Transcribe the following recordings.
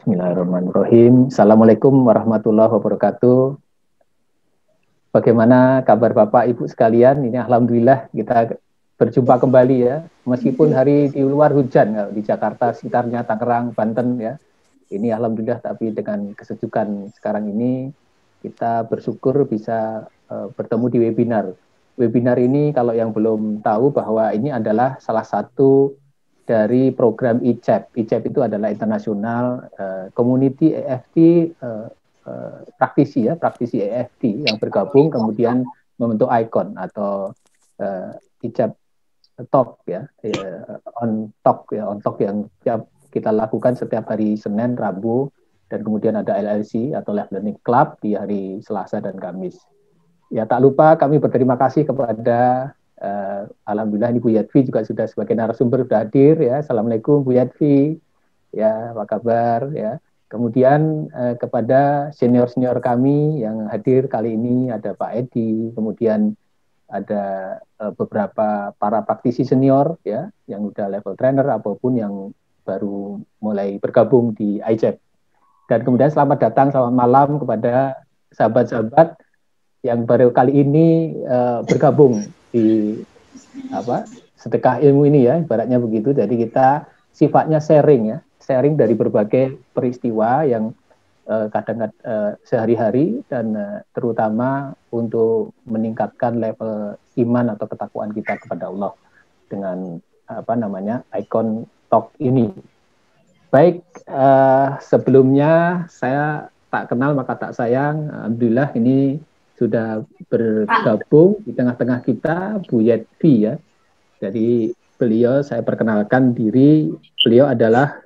Bismillahirrahmanirrahim. Assalamualaikum warahmatullahi wabarakatuh. Bagaimana kabar Bapak Ibu sekalian? Ini alhamdulillah kita berjumpa kembali ya. Meskipun hari di luar hujan di Jakarta, sekitarnya Tangerang, Banten ya. Ini alhamdulillah, tapi dengan kesejukan sekarang ini kita bersyukur bisa bertemu di webinar. Webinar ini kalau yang belum tahu bahwa ini adalah salah satu dari program ICEP. ICEP itu adalah International Community EFT praktisi EFT yang bergabung kemudian membentuk ICON atau ICEP Talk ya, on talk yang kita lakukan setiap hari Senin, Rabu, dan kemudian ada LLC atau Live Learning Club di hari Selasa dan Kamis. Ya, tak lupa kami berterima kasih kepada alhamdulillah ini Bu Yadvi juga sudah sebagai narasumber sudah hadir ya. Assalamualaikum Bu Yadvi. Ya, apa kabar ya. Kemudian kepada senior-senior kami yang hadir kali ini ada Pak Edi, kemudian ada beberapa para praktisi senior ya yang udah level trainer apapun yang baru mulai bergabung di ICEP. Dan kemudian selamat datang, selamat malam kepada sahabat-sahabat yang baru kali ini bergabung di sedekah ilmu ini ya, ibaratnya begitu. Jadi kita sifatnya sharing dari berbagai peristiwa yang kadang-kadang sehari-hari dan terutama untuk meningkatkan level iman atau ketakwaan kita kepada Allah dengan ICON Talk ini. Baik, sebelumnya saya tak kenal maka tak sayang, alhamdulillah ini sudah bergabung di tengah-tengah kita Bu Yadvi ya. Jadi beliau, saya perkenalkan diri, beliau adalah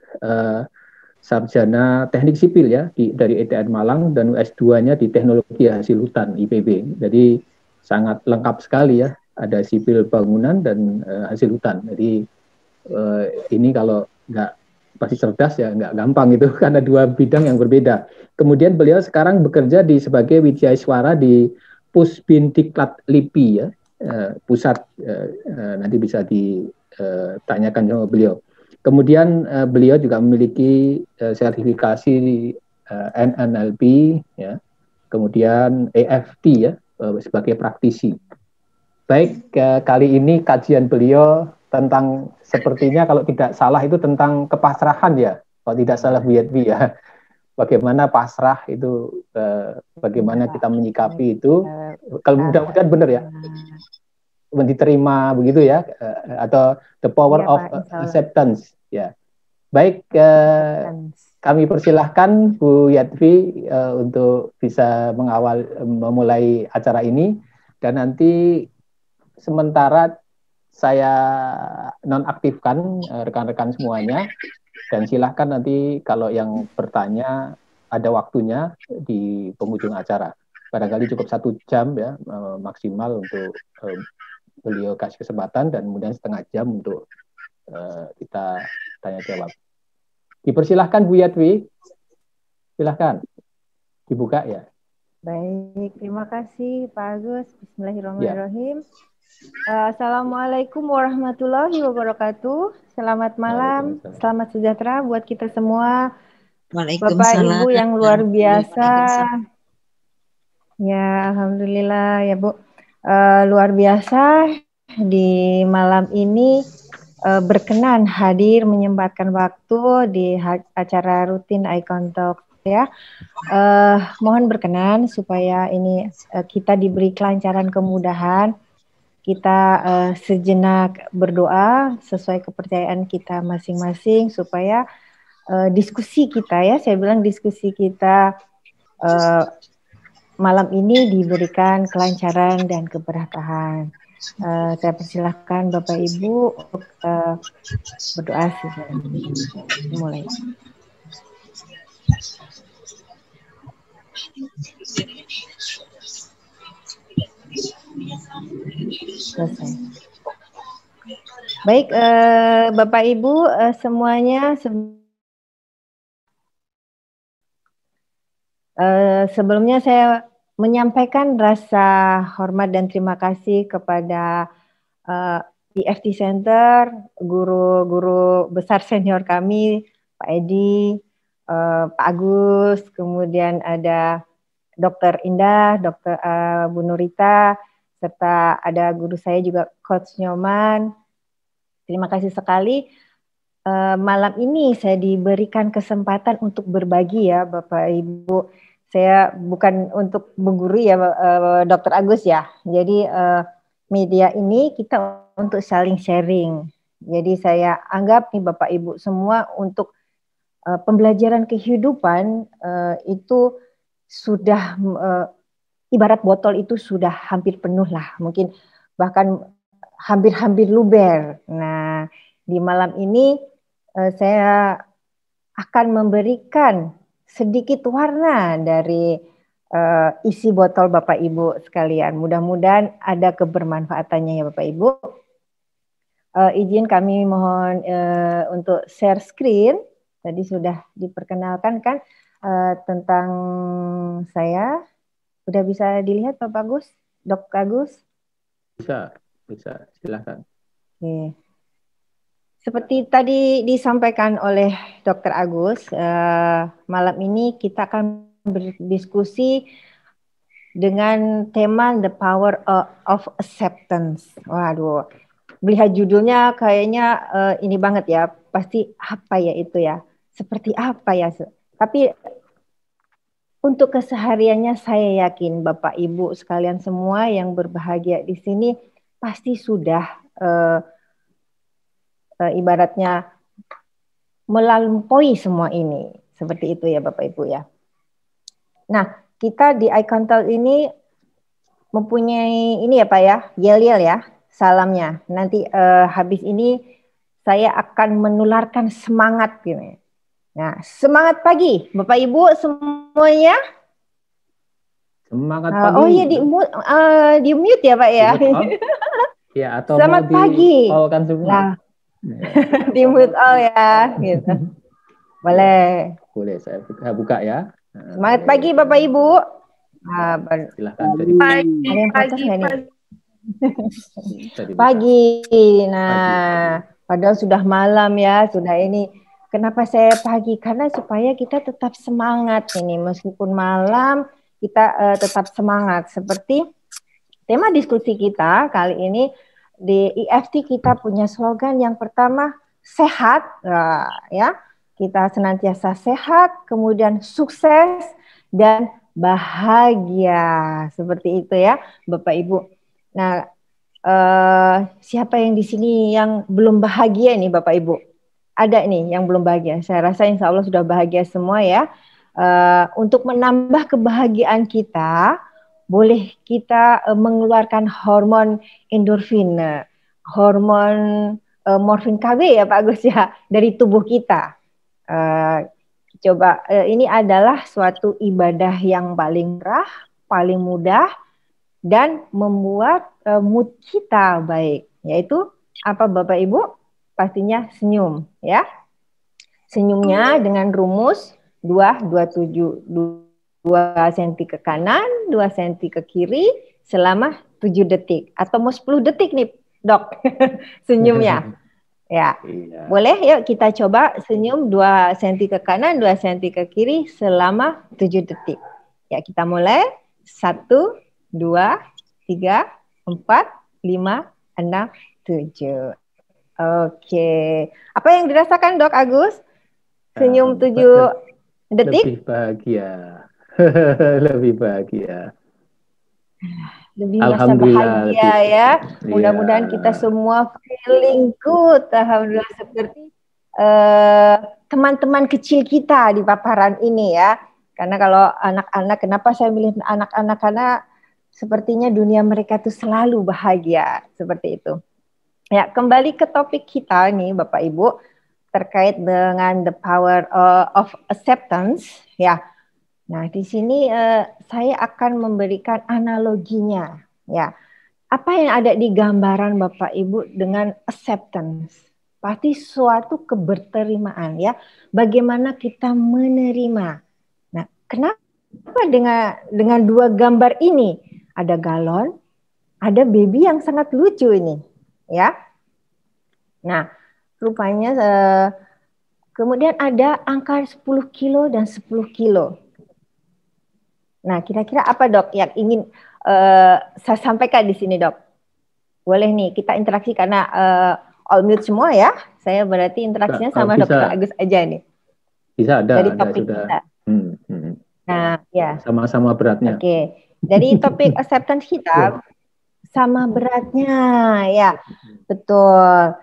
sarjana teknik sipil ya dari ETN Malang dan S2-nya di Teknologi Hasil Hutan IPB. Jadi sangat lengkap sekali ya, ada sipil bangunan dan hasil hutan. Jadi ini kalau nggak pasti cerdas ya nggak gampang itu karena dua bidang yang berbeda. Kemudian beliau sekarang bekerja sebagai Wijaiswara di Pusbindiklat LIPI ya, pusat nanti bisa ditanyakan sama beliau. Kemudian beliau juga memiliki sertifikasi NNLP ya, kemudian EFT ya sebagai praktisi. Baik, kali ini kajian beliau tentang sepertinya kalau tidak salah itu tentang kepasrahan ya, kalau tidak salah Bu Yadvi ya. Bagaimana pasrah itu, bagaimana kita menyikapi itu, kalau mudah-mudahan benar ya, diterima begitu ya, atau the power of acceptance ya. Baik, kami persilahkan Bu Yadvi untuk bisa memulai acara ini dan nanti sementara saya nonaktifkan rekan-rekan semuanya dan silahkan nanti kalau yang bertanya ada waktunya di penghujung acara. Barangkali cukup 1 jam ya maksimal untuk beliau kasih kesempatan dan kemudian setengah jam untuk kita tanya jawab. Dipersilahkan Bu Yadvi, silahkan dibuka ya. Baik, terima kasih Pak Agus. Bismillahirrahmanirrahim. Ya. Assalamualaikum warahmatullahi wabarakatuh. Selamat malam, selamat sejahtera buat kita semua. Bapak Ibu yang luar biasa. Ya, alhamdulillah ya Bu. Luar biasa di malam ini berkenan hadir menyempatkan waktu di acara rutin ICON Talk ya. Mohon berkenan supaya ini kita diberi kelancaran kemudahan. Kita sejenak berdoa sesuai kepercayaan kita masing-masing supaya diskusi kita ya, saya bilang diskusi kita malam ini diberikan kelancaran dan keberkahan. Saya persilahkan Bapak Ibu untuk berdoa mulai. Selesai. Baik, Bapak Ibu semuanya, sebelumnya saya menyampaikan rasa hormat dan terima kasih kepada EFT Center, guru-guru besar senior kami, Pak Edi, Pak Agus, kemudian ada Dokter Indah, Dokter Bu Nurita, serta ada guru saya juga Coach Nyoman. Terima kasih sekali. Malam ini saya diberikan kesempatan untuk berbagi ya Bapak Ibu. Saya bukan untuk menggurui ya Dokter Agus ya. Jadi media ini kita untuk saling sharing. Jadi saya anggap nih Bapak Ibu semua untuk pembelajaran kehidupan itu sudah ibarat botol itu sudah hampir penuh lah, mungkin bahkan hampir-hampir luber. Nah, di malam ini saya akan memberikan sedikit warna dari isi botol Bapak Ibu sekalian. Mudah-mudahan ada kebermanfaatannya ya Bapak Ibu. Izin kami mohon untuk share screen. Tadi sudah diperkenalkan kan tentang saya. Sudah bisa dilihat Bapak Agus? Dok Agus? Bisa, silakan. Oke. Seperti tadi disampaikan oleh Dr. Agus, malam ini kita akan berdiskusi dengan tema The Power of Acceptance. Waduh, melihat judulnya kayaknya ini banget ya, pasti apa ya itu ya, seperti apa ya. Tapi untuk kesehariannya saya yakin Bapak Ibu sekalian semua yang berbahagia di sini pasti sudah ibaratnya melampaui semua ini. Seperti itu ya Bapak Ibu ya. Nah, kita di iControl ini mempunyai ini ya Pak ya, yel-yel ya, salamnya. Nanti habis ini saya akan menularkan semangat gini. Nah, semangat pagi Bapak Ibu semuanya. Semangat pagi. Oh iya di mute ya Pak ya. Ya, atau selamat mau pagi. All-kan semua. Nah, di mute all ya, gitu. Boleh. Boleh saya buka ya. Semangat pagi Bapak Ibu. Silahkan. Ada yang protes nggak nih? Pagi. Nah, padahal sudah malam ya, sudah ini. Kenapa saya pagi? Karena supaya kita tetap semangat ini, meskipun malam kita tetap semangat. Seperti tema diskusi kita kali ini di EFT kita punya slogan yang pertama sehat, ya kita senantiasa sehat, kemudian sukses dan bahagia seperti itu ya Bapak Ibu. Nah, siapa yang di sini yang belum bahagia nih Bapak Ibu? Ada nih yang belum bahagia. Saya rasa insya Allah sudah bahagia semua ya. Untuk menambah kebahagiaan kita, boleh kita mengeluarkan hormon endorfin, hormon morfin KB ya Pak Agus ya, dari tubuh kita. Coba ini adalah suatu ibadah yang paling murah, paling mudah, dan membuat mood kita baik. Yaitu apa Bapak Ibu? Pastinya senyum ya. Senyumnya dengan rumus 227. 2 cm ke kanan, 2 cm ke kiri selama 7 detik. Atau mau 10 detik nih, Dok. Senyumnya. Ya. Iya. Boleh yuk kita coba senyum 2 cm ke kanan, 2 cm ke kiri selama 7 detik. Ya, kita mulai. 1, 2, 3, 4, 5, 6, 7. Oke. Apa yang dirasakan Dok Agus? Senyum 7 detik? Lebih bahagia. Lebih bahagia. Lebih merasa bahagia ya. Mudah-mudahan kita semua feeling good. Alhamdulillah seperti teman-teman kecil kita di paparan ini ya. Karena kalau anak-anak, kenapa saya milih anak-anak? Karena sepertinya dunia mereka tuh selalu bahagia. Seperti itu. Ya, kembali ke topik kita nih Bapak Ibu terkait dengan the power of acceptance ya. Nah, di sini saya akan memberikan analoginya ya. Apa yang ada di gambaran Bapak Ibu dengan acceptance? Pasti suatu keberterimaan ya. Bagaimana kita menerima. Nah, kenapa dengan dua gambar ini? Ada galon, ada baby yang sangat lucu ini. Ya, nah rupanya Kemudian ada angka 10 kilo dan 10 kilo. Nah, kira-kira apa dok yang ingin saya sampaikan di sini dok? Boleh nih, kita interaksi karena all mute semua ya. Saya berarti interaksinya sama bisa. Dokter Agus aja nih. Bisa dari ada topik sudah. kita. Nah, ya. Sama-sama beratnya. Oke. Dari topik acceptance kita, sama beratnya, ya. Betul.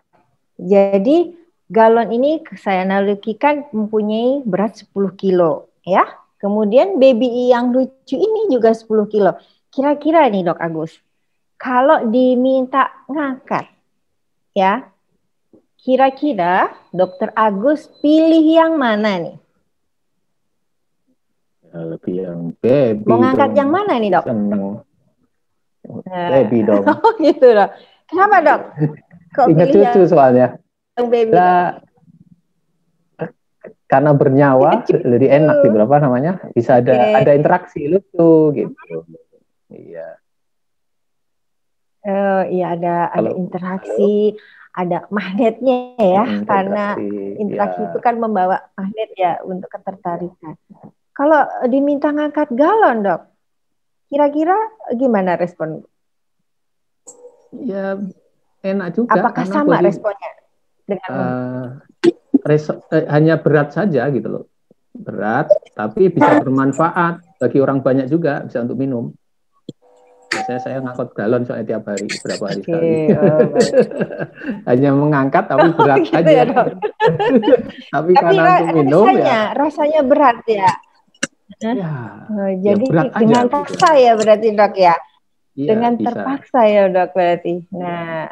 Jadi, galon ini saya analogikan mempunyai berat 10 kilo, ya. Kemudian baby yang lucu ini juga 10 kilo. Kira-kira nih Dok Agus, kalau diminta ngangkat, ya, kira-kira Dokter Agus pilih yang mana nih? Lebih yang baby. Mau ngangkat yang mana nih dok? Seneng. Baby dong. Oh gitu dok. Kenapa dok? Kok ingat cucu soalnya. Yang baby. Karena bernyawa jadi enak gitu apa namanya? Bisa ada interaksi lucu gitu. Iya. Iya ada interaksi, ada magnetnya ya, karena interaksi itu kan membawa magnet ya untuk ketertarikan. Kalau diminta ngangkat galon dok, kira-kira gimana respon? Ya enak juga. Apakah sama responnya dengan hanya berat saja gitu loh, berat tapi bisa bermanfaat bagi orang banyak juga, bisa untuk minum. Biasanya saya ngangkut galon soalnya tiap hari, berapa hari sekali. Hanya mengangkat tapi berat gitu aja. Ya, tapi karena untuk minum rasanya berat ya. Jadi berat dengan aja, paksa gitu. Ya berarti dok ya. Iya, dengan bisa. Terpaksa ya dok berarti. Nah,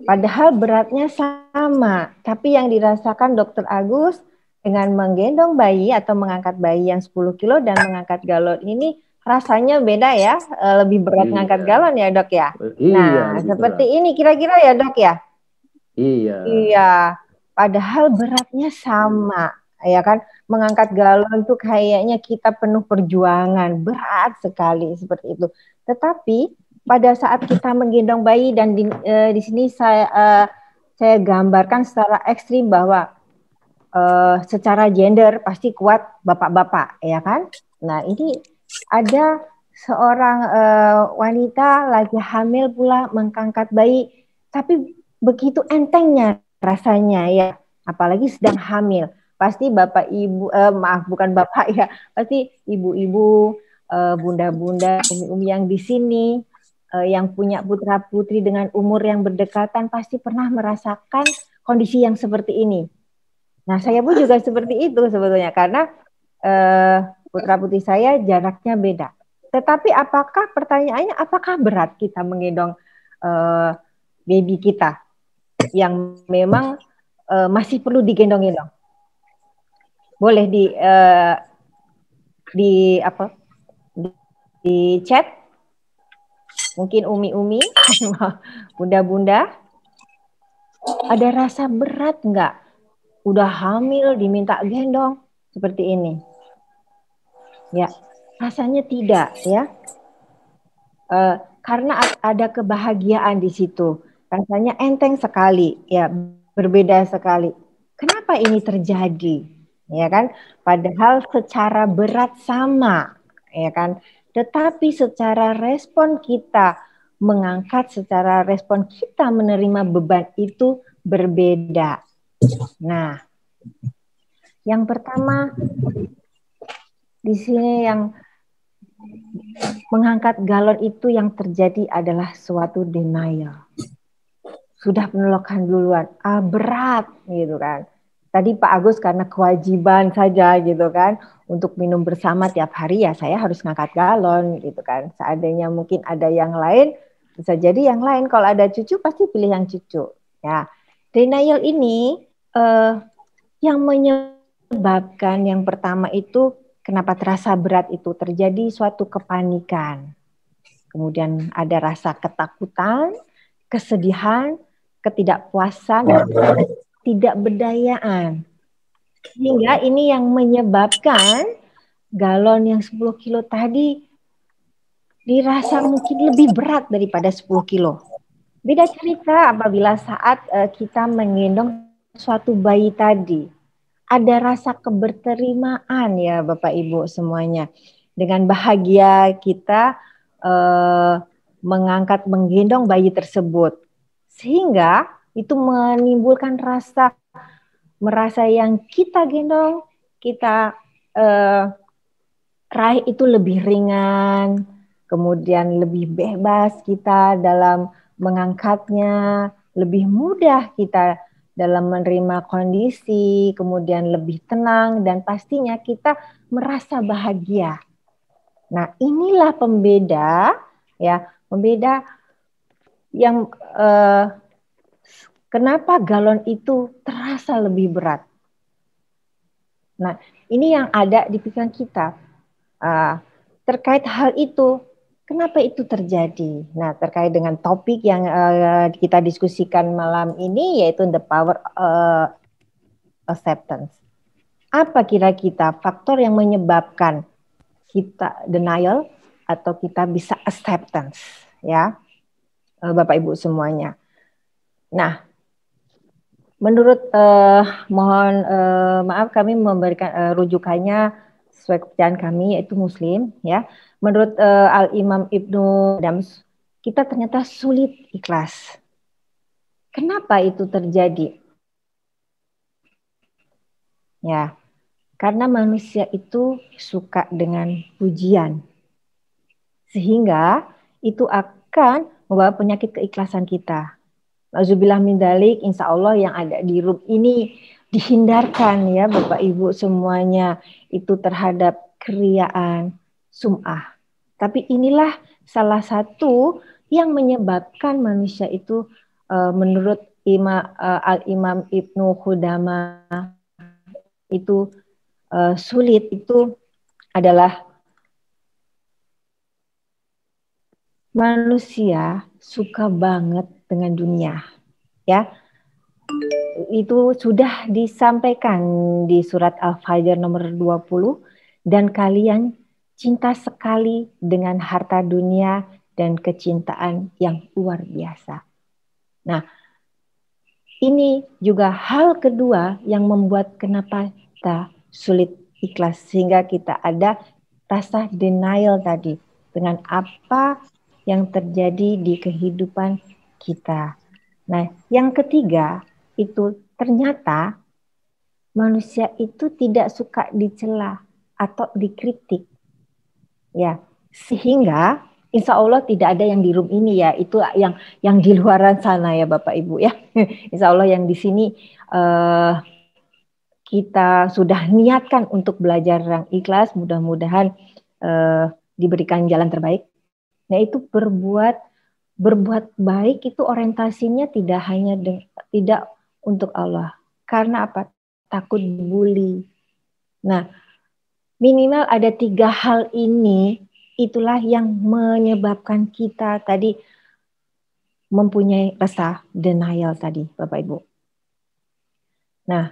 padahal beratnya sama, tapi yang dirasakan Dokter Agus dengan menggendong bayi atau mengangkat bayi yang 10 kilo dan mengangkat galon ini rasanya beda ya, lebih berat ngangkat galon ya dok ya. Nah, seperti berat. Ini kira-kira ya dok ya. Iya, padahal beratnya sama, ya kan? Mengangkat galon tuh kayaknya kita penuh perjuangan, berat sekali seperti itu. Tetapi pada saat kita menggendong bayi dan di sini saya gambarkan secara ekstrim bahwa secara gender pasti kuat bapak-bapak, ya kan? Nah ini ada seorang wanita lagi hamil pula mengangkat bayi, tapi begitu entengnya rasanya ya, apalagi sedang hamil. Pasti bapak ibu, maaf bukan bapak ya, pasti ibu-ibu, bunda-bunda, umi-umi yang di sini, yang punya putra-putri dengan umur yang berdekatan pasti pernah merasakan kondisi yang seperti ini. Nah, saya pun juga seperti itu sebetulnya karena putra-putri saya jaraknya beda. Tetapi pertanyaannya apakah berat kita menggendong baby kita yang memang masih perlu digendong-gendong? Boleh di chat, mungkin umi-umi, bunda-bunda, ada rasa berat nggak? Udah hamil diminta gendong seperti ini? Ya, rasanya tidak ya, karena ada kebahagiaan di situ, rasanya enteng sekali, ya berbeda sekali. Kenapa ini terjadi? Ya kan, padahal secara berat sama, ya kan, tetapi secara respon kita mengangkat, secara respon kita menerima beban itu berbeda. Nah, yang pertama di sini yang mengangkat galon itu yang terjadi adalah suatu denial. Sudah penolakan duluan, berat gitu kan. Tadi Pak Agus karena kewajiban saja gitu kan, untuk minum bersama tiap hari ya saya harus ngangkat galon gitu kan. Seandainya mungkin ada yang lain, bisa jadi yang lain. Kalau ada cucu pasti pilih yang cucu. Ya, denial ini yang menyebabkan yang pertama itu kenapa terasa berat itu terjadi suatu kepanikan. Kemudian ada rasa ketakutan, kesedihan, ketidakpuasan, tidak berdayaan. Sehingga ini yang menyebabkan galon yang 10 kilo tadi dirasa mungkin lebih berat daripada 10 kilo. Beda cerita apabila saat kita menggendong suatu bayi tadi. ada rasa keberterimaan ya Bapak Ibu semuanya. Dengan bahagia kita menggendong bayi tersebut. Sehingga itu menimbulkan merasa yang kita gendong, kita raih itu lebih ringan, kemudian lebih bebas kita dalam mengangkatnya, lebih mudah kita dalam menerima kondisi, kemudian lebih tenang, dan pastinya kita merasa bahagia. Nah, inilah pembeda yang kenapa galon itu terasa lebih berat. Nah, ini yang ada di pikiran kita. Terkait hal itu, kenapa itu terjadi? Nah, terkait dengan topik yang kita diskusikan malam ini, yaitu the power acceptance. Apa kira-kira faktor yang menyebabkan kita denial atau kita bisa acceptance, ya, Bapak Ibu semuanya. Nah, menurut maaf kami memberikan rujukannya sesuai kepercayaan kami yaitu Muslim, ya. Menurut Al-Imam Ibnu Dams, kita ternyata sulit ikhlas. Kenapa itu terjadi? Ya, karena manusia itu suka dengan pujian. Sehingga itu akan membawa penyakit keikhlasan kita. Nauzubillah min dzalik, insya Allah yang ada di room ini dihindarkan ya Bapak Ibu semuanya itu terhadap keriaan, sum'ah. Tapi inilah salah satu yang menyebabkan manusia itu menurut Al-Imam Ibnu Qudama itu sulit itu adalah manusia suka banget dengan dunia, ya. Itu sudah disampaikan di surat Al-Fajr nomor 20, dan kalian cinta sekali dengan harta dunia dan kecintaan yang luar biasa. Nah, ini juga hal kedua yang membuat kenapa kita sulit ikhlas, sehingga kita ada rasa denial tadi dengan apa yang terjadi di kehidupan kita. Nah, yang ketiga itu ternyata manusia itu tidak suka dicela atau dikritik, ya, sehingga insya Allah tidak ada yang di room ini ya, itu yang di luaran sana ya Bapak Ibu ya. Insya Allah yang di sini kita sudah niatkan untuk belajar yang ikhlas, mudah-mudahan diberikan jalan terbaik. Nah, itu berbuat baik itu orientasinya tidak hanya tidak untuk Allah. Karena apa? Takut dibully. Nah, minimal ada 3 hal ini, itulah yang menyebabkan kita tadi mempunyai rasa denial tadi, Bapak Ibu. Nah,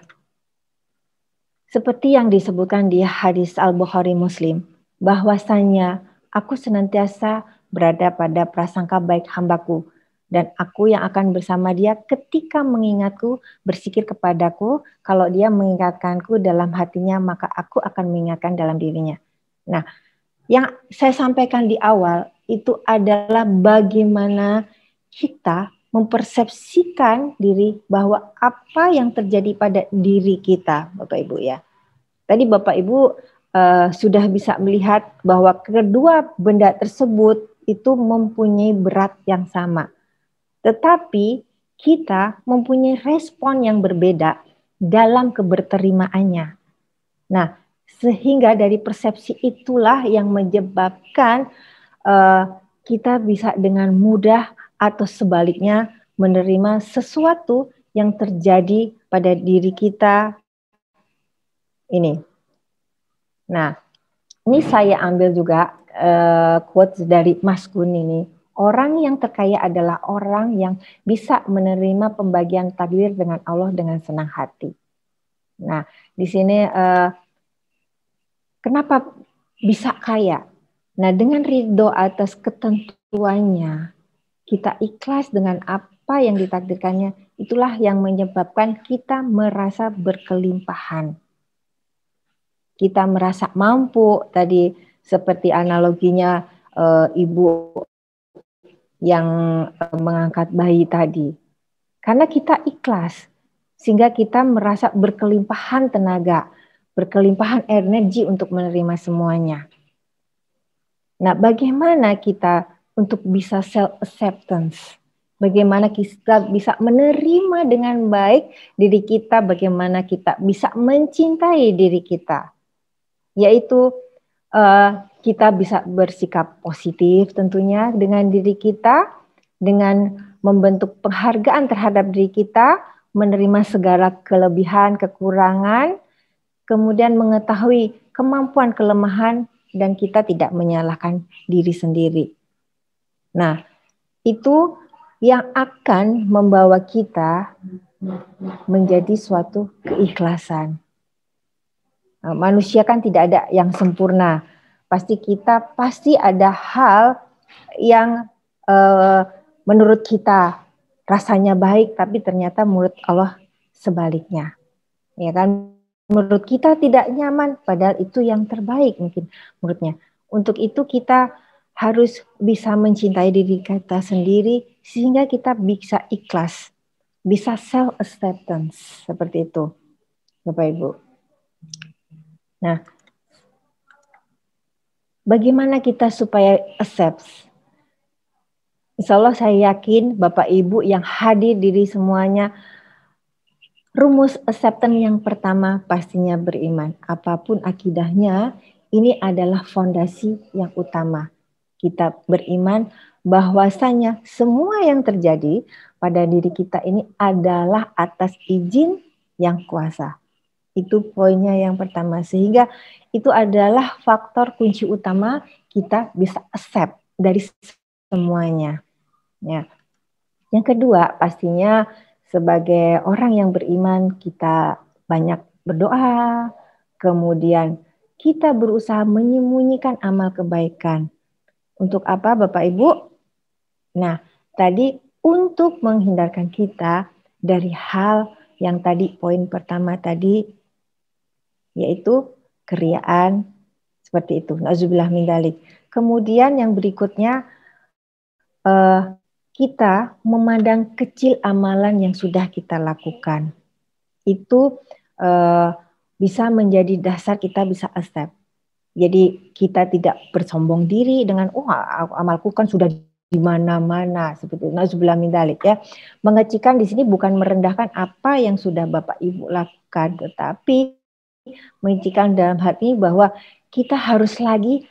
seperti yang disebutkan di hadis Al-Bukhari Muslim, bahwasanya aku senantiasa berada pada prasangka baik hambaku, dan aku yang akan bersama dia ketika mengingatku, bersikir kepadaku, kalau dia mengingatkanku dalam hatinya, maka aku akan mengingatkan dalam dirinya. Nah, yang saya sampaikan di awal itu adalah bagaimana kita mempersepsikan diri bahwa apa yang terjadi pada diri kita, Bapak Ibu ya. Tadi Bapak Ibu sudah bisa melihat bahwa kedua benda tersebut itu mempunyai berat yang sama. Tetapi kita mempunyai respon yang berbeda dalam keberterimaannya. Nah, sehingga dari persepsi itulah yang menyebabkan kita bisa dengan mudah atau sebaliknya menerima sesuatu yang terjadi pada diri kita ini. Nah, ini saya ambil juga quotes dari Mas Gun ini. Orang yang terkaya adalah orang yang bisa menerima pembagian takdir dengan Allah dengan senang hati. Nah, di sini kenapa bisa kaya? Nah, dengan ridho atas ketentuannya, kita ikhlas dengan apa yang ditakdirkannya, itulah yang menyebabkan kita merasa berkelimpahan. kita merasa mampu, tadi seperti analoginya ibu yang mengangkat bayi tadi. Karena kita ikhlas, sehingga kita merasa berkelimpahan tenaga, berkelimpahan energi untuk menerima semuanya. Nah, bagaimana kita untuk bisa self-acceptance? Bagaimana kita bisa menerima dengan baik diri kita, bagaimana kita bisa mencintai diri kita. Yaitu kita bisa bersikap positif tentunya dengan diri kita, dengan membentuk penghargaan terhadap diri kita, menerima segala kelebihan, kekurangan, kemudian mengetahui kemampuan, kelemahan, dan kita tidak menyalahkan diri sendiri. Nah, itu yang akan membawa kita menjadi suatu keikhlasan. Manusia kan tidak ada yang sempurna. Pasti ada hal yang menurut kita rasanya baik, tapi ternyata menurut Allah sebaliknya. Ya kan? Menurut kita tidak nyaman, padahal itu yang terbaik mungkin menurutnya. Untuk itu kita harus bisa mencintai diri kita sendiri sehingga kita bisa ikhlas, bisa self acceptance seperti itu, Bapak Ibu. Nah, bagaimana kita supaya accept? Insya Allah saya yakin Bapak Ibu yang hadir diri semuanya, rumus acceptance yang pertama pastinya beriman. Apapun akidahnya, ini adalah fondasi yang utama. Kita beriman bahwasanya semua yang terjadi pada diri kita ini adalah atas izin yang kuasa. Itu poinnya yang pertama. Sehingga itu adalah faktor kunci utama kita bisa accept dari semuanya. Ya. Yang kedua, pastinya sebagai orang yang beriman kita banyak berdoa, kemudian kita berusaha menyembunyikan amal kebaikan. Untuk apa Bapak Ibu? Nah, tadi untuk menghindarkan kita dari hal yang tadi poin pertama tadi, yaitu keriaan seperti itu. Nauzubillah min dzalik. Kemudian yang berikutnya kita memandang kecil amalan yang sudah kita lakukan. Itu bisa menjadi dasar kita bisa accept. Jadi kita tidak bersombong diri dengan amalku kan sudah di mana-mana seperti itu. Nauzubillah min dzalik ya. Mengecilkan di sini bukan merendahkan apa yang sudah Bapak Ibu lakukan, tetapi mengecilkan dalam hati bahwa kita harus lagi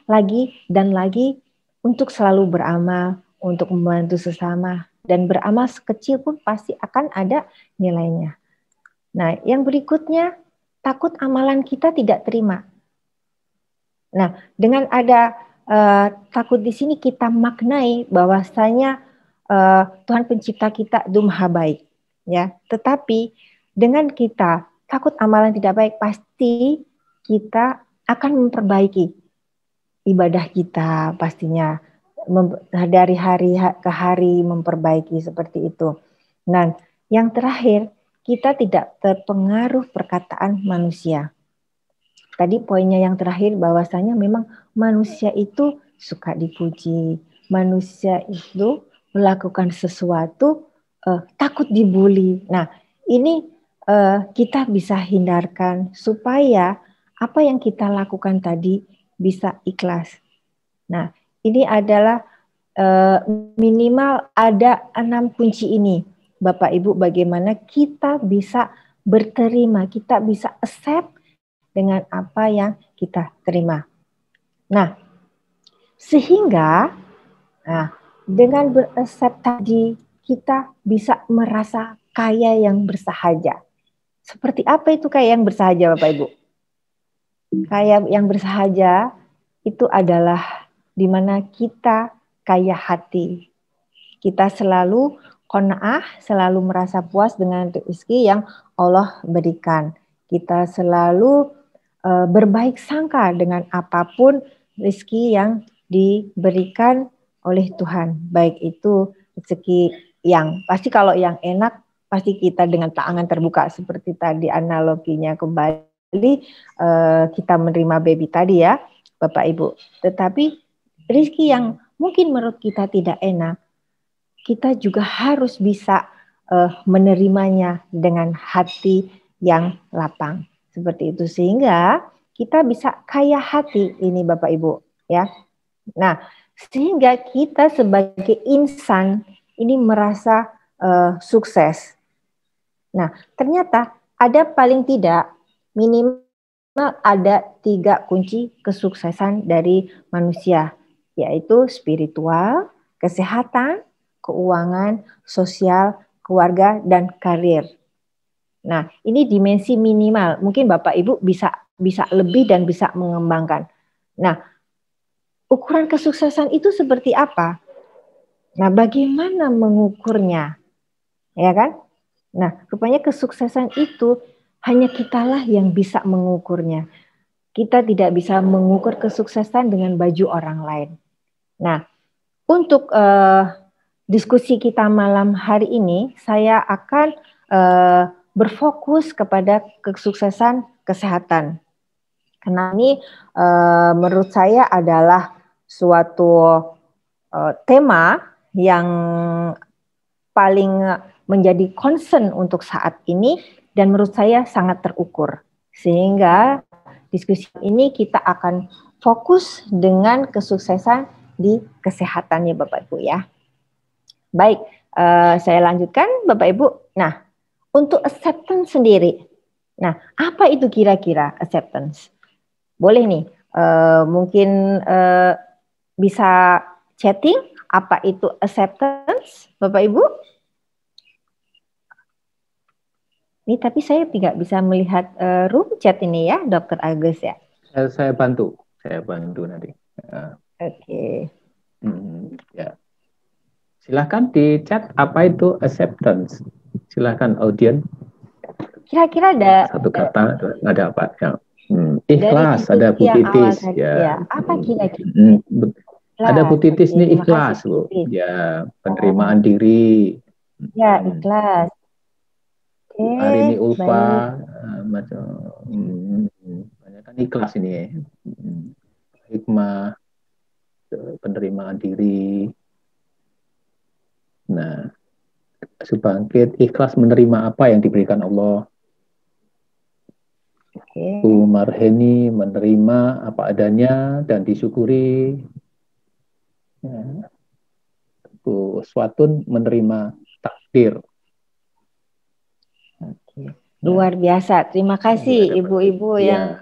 dan lagi untuk selalu beramal, untuk membantu sesama, dan beramal sekecil pun pasti akan ada nilainya. Nah, yang berikutnya, takut amalan kita tidak terima. Nah, dengan ada takut di sini kita maknai bahwasanya Tuhan pencipta kita itu maha baik, ya. Tetapi dengan kita takut amalan tidak baik, pasti kita akan memperbaiki ibadah kita pastinya dari hari ke hari memperbaiki seperti itu. Nah, yang terakhir, kita tidak terpengaruh perkataan manusia. Tadi poinnya yang terakhir bahwasanya memang manusia itu suka dipuji, manusia itu melakukan sesuatu takut dibully. Nah, ini kita bisa hindarkan supaya apa yang kita lakukan tadi bisa ikhlas. Nah, ini adalah minimal ada 6 kunci ini. Bapak Ibu, bagaimana kita bisa berterima, kita bisa accept dengan apa yang kita terima. Nah, sehingga dengan beraccept tadi kita bisa merasa kaya yang bersahaja. Seperti apa itu kaya yang bersahaja Bapak Ibu? Kaya yang bersahaja itu adalah di mana kita kaya hati. Kita selalu qanaah, selalu merasa puas dengan rezeki yang Allah berikan. Kita selalu berbaik sangka dengan apapun rezeki yang diberikan oleh Tuhan. Baik itu rezeki yang pasti kalau yang enak pasti kita dengan tangan terbuka seperti tadi analoginya kembali kita menerima baby tadi ya, Bapak Ibu. Tetapi rezeki yang mungkin menurut kita tidak enak, kita juga harus bisa menerimanya dengan hati yang lapang. Seperti itu, sehingga kita bisa kaya hati ini Bapak Ibu ya. Nah, sehingga kita sebagai insan ini merasa sukses. Nah, ternyata ada paling tidak minimal ada 3 kunci kesuksesan dari manusia, yaitu spiritual, kesehatan, keuangan, sosial, keluarga, dan karir. Nah, ini dimensi minimal. Mungkin Bapak Ibu bisa lebih dan bisa mengembangkan. Nah, ukuran kesuksesan itu seperti apa? Nah, bagaimana mengukurnya? Ya kan? Nah, rupanya kesuksesan itu hanya kitalah yang bisa mengukurnya. Kita tidak bisa mengukur kesuksesan dengan baju orang lain. Nah, untuk diskusi kita malam hari ini, saya akan berfokus kepada kesuksesan kesehatan. Karena ini menurut saya adalah suatu tema yang paling menjadi concern untuk saat ini dan menurut saya sangat terukur. Sehingga diskusi ini kita akan fokus dengan kesuksesan di kesehatannya Bapak Ibu ya. Baik, saya lanjutkan Bapak Ibu. Nah, untuk acceptance sendiri. Nah, apa itu kira-kira acceptance? Boleh nih, mungkin bisa chatting apa itu acceptance Bapak Ibu? Ini tapi saya tidak bisa melihat room chat ini ya, Dokter Agus ya. Saya bantu nanti. Oke. Ya. Silahkan di chat apa itu acceptance. Silahkan audien. Kira-kira ada satu kata, ada apa? Ya. Ikhlas, ada Bu Titis. Ya. Apa kira-kira? Ada Bu Titis nih ikhlas, Bu. Ya, penerimaan diri. Ya, ikhlas. Hari ini Ulfa, macam banyak kan ikhlas ini ya. Hikmah, penerimaan diri. Nah, Subangkit ikhlas menerima apa yang diberikan Allah. Bu Marheni menerima apa adanya dan disyukuri. Bu Swatun menerima takdir. Luar biasa. Terima kasih ibu-ibu yang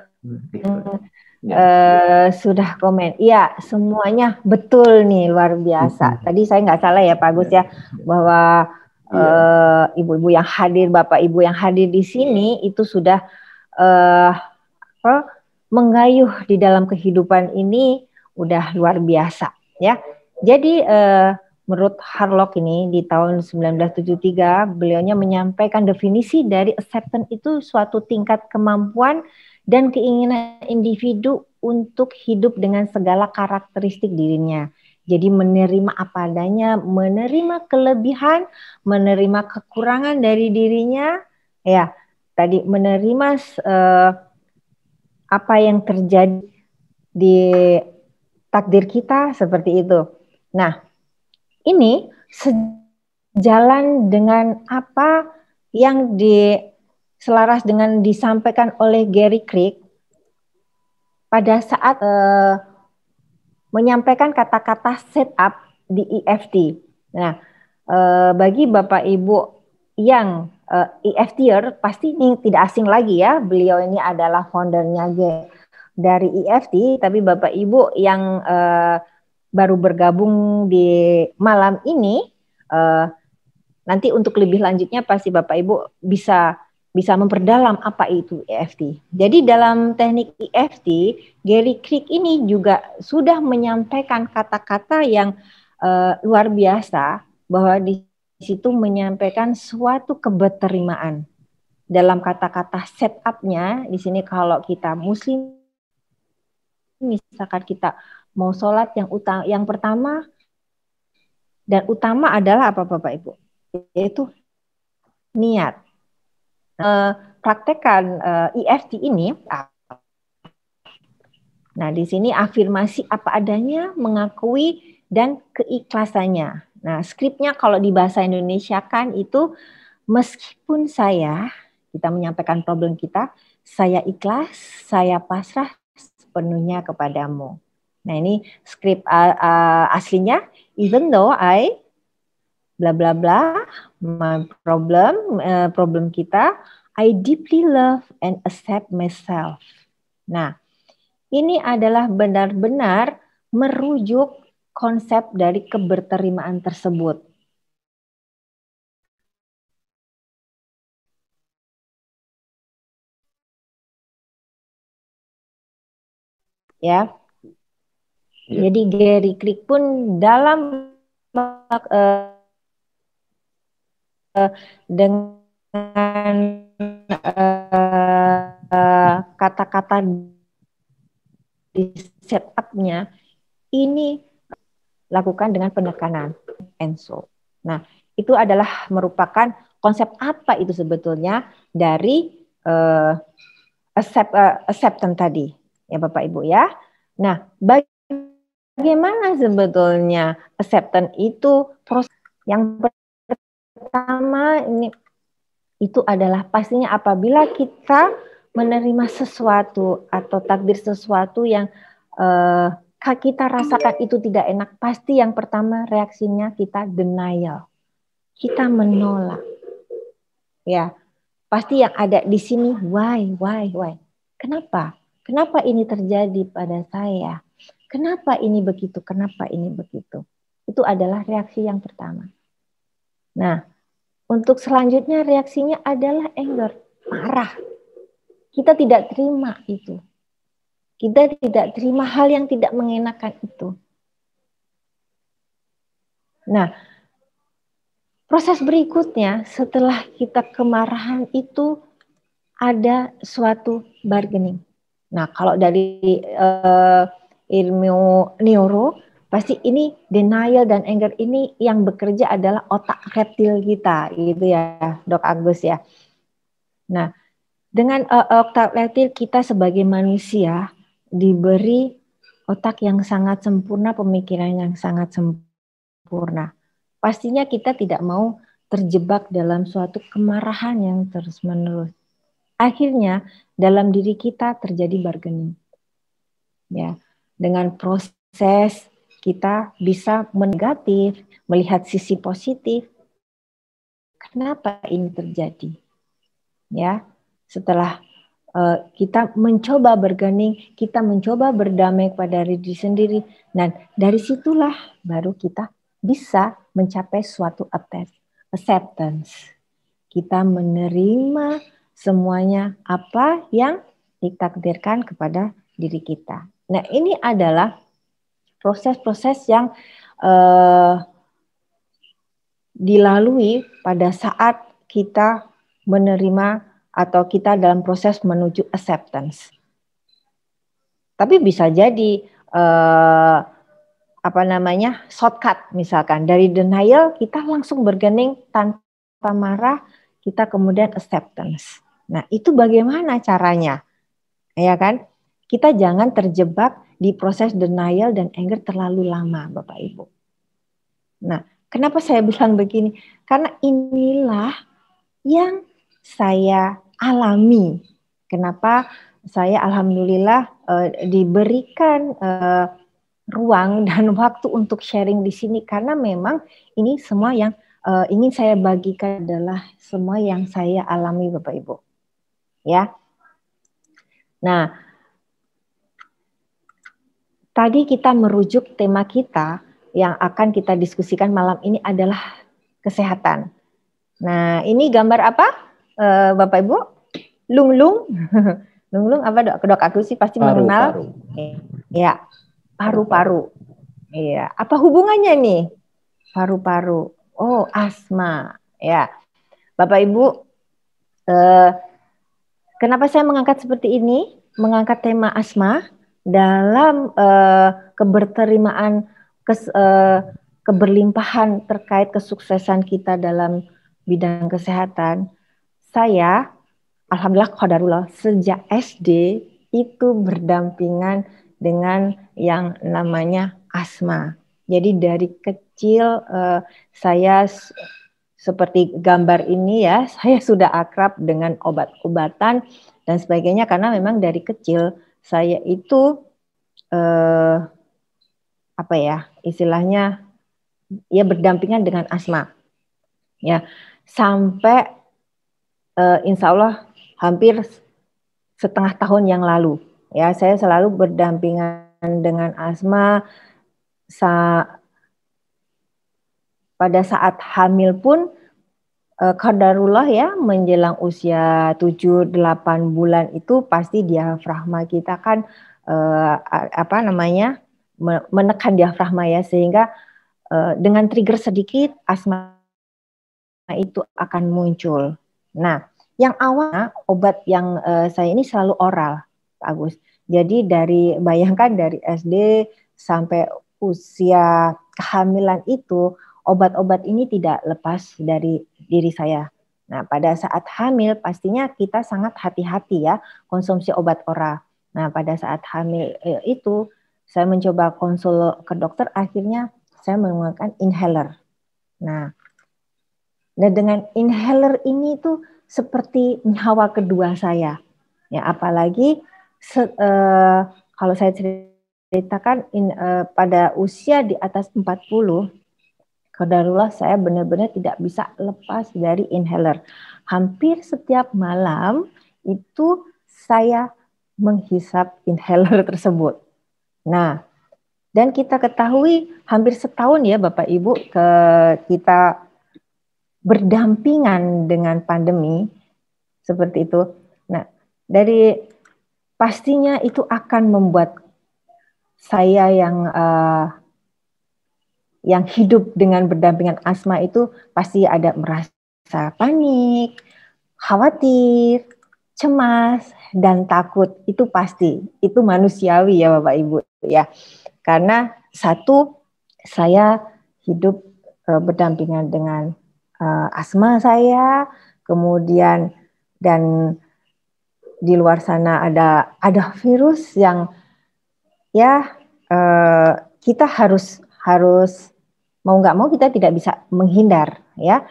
sudah komen. Iya, semuanya betul nih, luar biasa. Tadi saya nggak salah ya Pak Agus ya, bahwa ibu-ibu yang hadir, Bapak Ibu yang hadir di sini itu sudah menggayuh di dalam kehidupan ini udah luar biasa ya. Jadi menurut Harlock ini di tahun 1973 beliaunya menyampaikan definisi dari acceptance itu suatu tingkat kemampuan dan keinginan individu untuk hidup dengan segala karakteristik dirinya. Jadi menerima apa adanya, menerima kelebihan, menerima kekurangan dari dirinya, ya. Tadi menerima apa yang terjadi di takdir kita seperti itu. Nah, ini sejalan dengan apa yang selaras dengan disampaikan oleh Gary Craig pada saat menyampaikan kata-kata setup di EFT. Nah, bagi Bapak Ibu yang EFTer pasti ini tidak asing lagi ya. Beliau ini adalah foundernya dari EFT, tapi Bapak Ibu yang baru bergabung di malam ini, nanti untuk lebih lanjutnya pasti Bapak Ibu bisa memperdalam apa itu EFT. Jadi dalam teknik EFT, Gary Craig ini juga sudah menyampaikan kata-kata yang luar biasa, bahwa di situ menyampaikan suatu keberterimaan. Dalam kata-kata setupnya, di sini kalau kita muslim, misalkan kita mau sholat yang pertama dan utama adalah apa Bapak Ibu? Yaitu niat. praktekkan EFT ini, nah di sini afirmasi apa adanya, mengakui dan keikhlasannya. Nah skripnya kalau di bahasa Indonesia kan itu, meskipun kita menyampaikan problem kita, saya ikhlas, saya pasrah sepenuhnya kepadamu. Nah ini skrip aslinya, even though I bla bla bla, my problem kita, I deeply love and accept myself. Nah, ini adalah benar-benar merujuk konsep dari keberterimaan tersebut. Ya. Jadi Gary Craig pun dalam dengan kata-kata di setupnya ini lakukan dengan penekanan Enso. Nah, itu adalah merupakan konsep apa itu sebetulnya dari acceptance tadi, ya Bapak Ibu ya. Nah, bagaimana sebetulnya acceptance itu proses yang pertama ini itu adalah pastinya apabila kita menerima sesuatu atau takdir sesuatu yang kita rasakan itu tidak enak, pasti yang pertama reaksinya kita denial. Kita menolak. Ya, pasti yang ada di sini why? Kenapa? Kenapa ini terjadi pada saya? Kenapa ini begitu? Kenapa ini begitu? Itu adalah reaksi yang pertama. Nah, untuk selanjutnya reaksinya adalah anger, marah. Kita tidak terima itu. Kita tidak terima hal yang tidak mengenakan itu. Nah, proses berikutnya setelah kita kemarahan itu ada suatu bargaining. Nah, kalau dari ilmu neuro, pasti ini denial dan anger ini yang bekerja adalah otak reptil kita, gitu ya, Dok Agus ya. Nah, dengan otak reptil kita sebagai manusia diberi otak yang sangat sempurna, pemikiran yang sangat sempurna. Pastinya kita tidak mau terjebak dalam suatu kemarahan yang terus-menerus. Akhirnya dalam diri kita terjadi bargaining. Ya, dengan proses kita bisa negatif, melihat sisi positif. Kenapa ini terjadi? Ya, setelah kita mencoba bargaining, kita mencoba berdamai pada diri sendiri, dan dari situlah baru kita bisa mencapai suatu acceptance. Kita menerima semuanya apa yang ditakdirkan kepada diri kita. Nah, ini adalah proses-proses yang dilalui pada saat kita menerima atau kita dalam proses menuju acceptance. Tapi bisa jadi shortcut, misalkan dari denial kita langsung bargaining tanpa marah, kita kemudian acceptance. Nah, itu bagaimana caranya? Ya kan? Kita jangan terjebak di proses denial dan anger terlalu lama, Bapak Ibu. Nah, kenapa saya bilang begini? Karena inilah yang saya alami. Kenapa saya alhamdulillah diberikan ruang dan waktu untuk sharing di sini, karena memang ini semua yang ingin saya bagikan adalah semua yang saya alami, Bapak Ibu. Ya. Nah, tadi kita merujuk tema kita yang akan kita diskusikan malam ini adalah kesehatan. Nah, ini gambar apa, Bapak Ibu? Lunglung, lunglung apa dok? Aku sih pasti mengenal. Ya, paru-paru. Iya, apa hubungannya nih? Paru-paru. Oh, asma. Ya, Bapak Ibu, kenapa saya mengangkat seperti ini? Mengangkat tema asma dalam keberterimaan, keberlimpahan terkait kesuksesan kita dalam bidang kesehatan. Saya alhamdulillah qadarullah sejak SD itu berdampingan dengan yang namanya asma. Jadi dari kecil saya seperti gambar ini ya, saya sudah akrab dengan obat-obatan dan sebagainya karena memang dari kecil saya itu apa ya istilahnya ya berdampingan dengan asma ya sampai insya Allah hampir setengah tahun yang lalu ya saya selalu berdampingan dengan asma pada saat hamil pun qadarullah ya menjelang usia 7-8 bulan itu pasti diafragma kita kan apa namanya menekan diafragma ya sehingga dengan trigger sedikit asma itu akan muncul. Nah, yang awalnya obat yang saya ini selalu oral, Pak Agus. Jadi bayangkan dari SD sampai usia kehamilan itu obat-obat ini tidak lepas dari diri saya. Nah, pada saat hamil pastinya kita sangat hati-hati ya konsumsi obat oral. Nah, pada saat hamil itu saya mencoba konsul ke dokter, akhirnya saya menggunakan inhaler. Nah, dengan inhaler ini tuh seperti nyawa kedua saya. Ya, apalagi kalau saya ceritakan pada usia di atas 40, qadarullah saya benar-benar tidak bisa lepas dari inhaler. Hampir setiap malam itu saya menghisap inhaler tersebut. Nah, dan kita ketahui hampir setahun ya Bapak Ibu kita berdampingan dengan pandemi seperti itu. Nah, pastinya itu akan membuat saya yang hidup dengan berdampingan asma itu pasti ada merasa panik, khawatir, cemas, dan takut. Itu pasti, itu manusiawi ya Bapak Ibu ya. Karena satu, saya hidup berdampingan dengan asma saya, kemudian dan di luar sana ada virus yang ya kita harus mau nggak mau kita tidak bisa menghindar ya.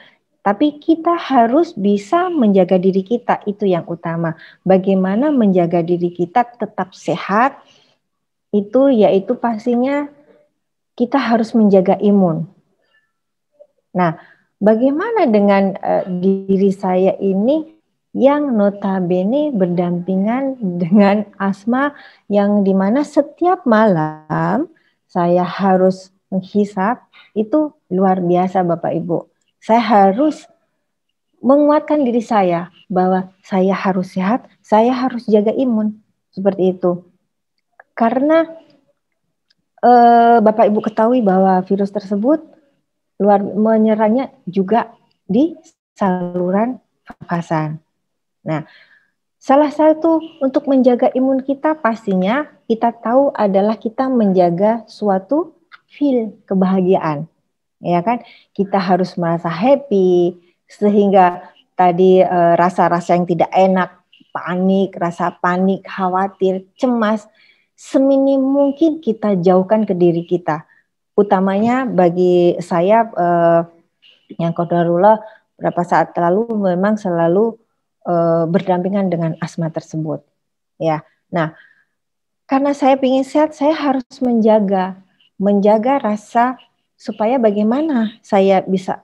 Tapi kita harus bisa menjaga diri kita, itu yang utama. Bagaimana menjaga diri kita tetap sehat, itu yaitu pastinya kita harus menjaga imun. Nah, bagaimana dengan diri saya ini yang notabene berdampingan dengan asma yang dimana setiap malam saya harus menghisap, itu luar biasa Bapak Ibu. Saya harus menguatkan diri saya bahwa saya harus sehat, saya harus jaga imun, seperti itu. Karena Bapak Ibu ketahui bahwa virus tersebut menyerangnya juga di saluran pernafasan. Nah, salah satu untuk menjaga imun kita pastinya kita tahu adalah kita menjaga suatu feel kebahagiaan. Ya kan? Kita harus merasa happy sehingga tadi rasa-rasa yang tidak enak, panik, rasa panik, khawatir, cemas seminim mungkin kita jauhkan ke diri kita. Utamanya bagi saya yang qadarullah beberapa saat lalu memang selalu berdampingan dengan asma tersebut. Ya, nah karena saya ingin sehat, saya harus menjaga rasa supaya bagaimana saya bisa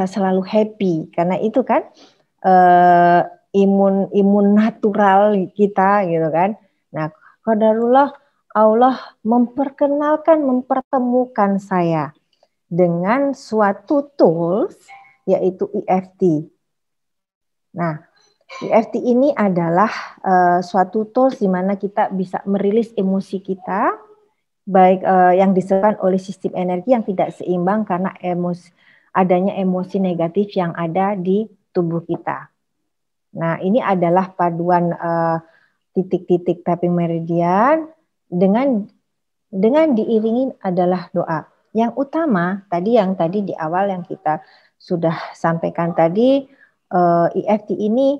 selalu happy. Karena itu kan imun natural kita gitu kan. Nah qadarullah Allah mempertemukan saya dengan suatu tools yaitu EFT. Nah, EFT ini adalah suatu tools di mana kita bisa merilis emosi kita, baik yang disebabkan oleh sistem energi yang tidak seimbang karena adanya emosi negatif yang ada di tubuh kita. Nah, ini adalah paduan titik-titik tapping meridian dengan diiringi adalah doa. Yang utama yang tadi di awal yang kita sudah sampaikan tadi, EFT ini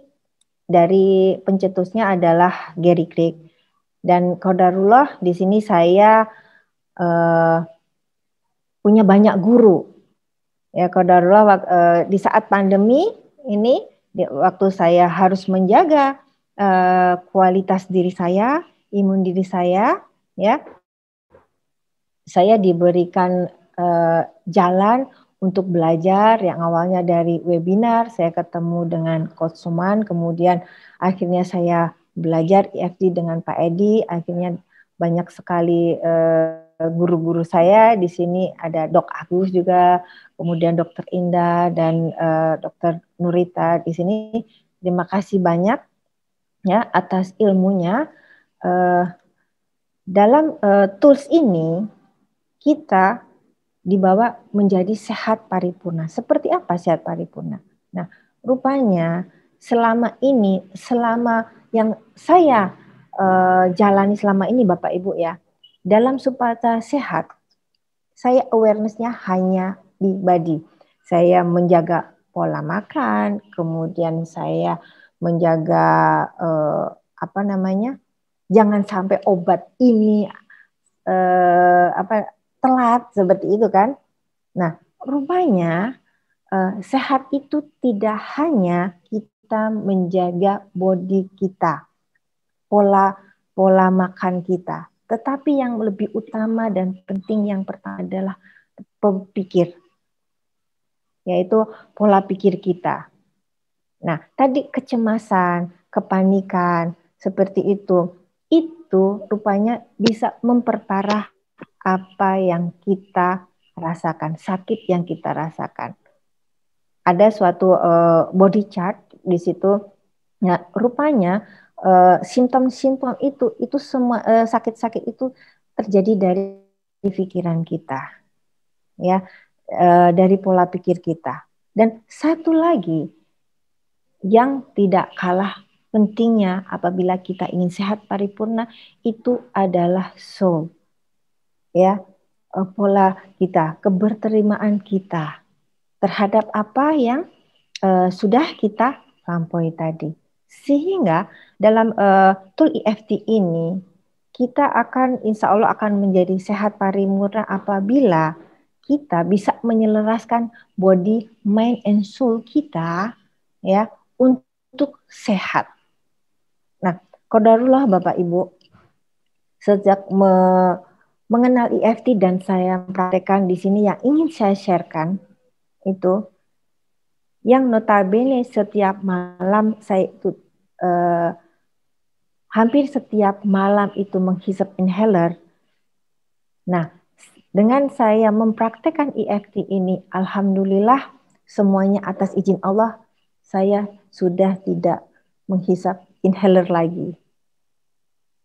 dari pencetusnya adalah Gary Craig. Dan qadarullah di sini saya punya banyak guru. Ya qadarullah di saat pandemi ini, waktu saya harus menjaga kualitas diri saya, imun diri saya, ya, saya diberikan jalan untuk belajar yang awalnya dari webinar, saya ketemu dengan Coach Suman, kemudian akhirnya saya belajar EFT dengan Pak Edi, akhirnya banyak sekali guru-guru saya di sini, ada Dok Agus juga, kemudian Dokter Indah dan Dokter Nurita di sini. Terima kasih banyak ya atas ilmunya. Dalam tools ini kita dibawa menjadi sehat paripurna. Seperti apa sehat paripurna? Nah, rupanya selama ini, selama yang saya jalani selama ini Bapak Ibu ya, dalam supaya sehat, saya awareness-nya hanya di body. Saya menjaga pola makan, kemudian saya menjaga jangan sampai obat ini telat seperti itu kan. Nah, rupanya sehat itu tidak hanya kita menjaga body kita, pola makan kita, tetapi yang lebih utama dan penting yang pertama adalah berpikir, yaitu pola pikir kita. Nah, tadi kecemasan, kepanikan, seperti itu rupanya bisa memperparah apa yang kita rasakan, sakit yang kita rasakan. Ada suatu body chart di situ. Nah, rupanya simptom-simptom itu semua sakit-sakit itu terjadi dari pikiran kita, ya, dari pola pikir kita. Dan satu lagi yang tidak kalah pentingnya apabila kita ingin sehat paripurna itu adalah soul, ya, pola kita, keberterimaan kita terhadap apa yang sudah kita lampaui tadi. Sehingga dalam tool EFT ini kita akan insya Allah akan menjadi sehat paripurna apabila kita bisa menyelaraskan body, mind, and soul kita ya untuk sehat. Nah, qadarullah Bapak Ibu, sejak mengenal EFT dan saya praktekkan di sini yang ingin saya sharekan itu yang notabene setiap malam saya itu hampir setiap malam itu menghisap inhaler. Nah, dengan saya mempraktekkan EFT ini, alhamdulillah semuanya atas izin Allah, saya sudah tidak menghisap inhaler lagi.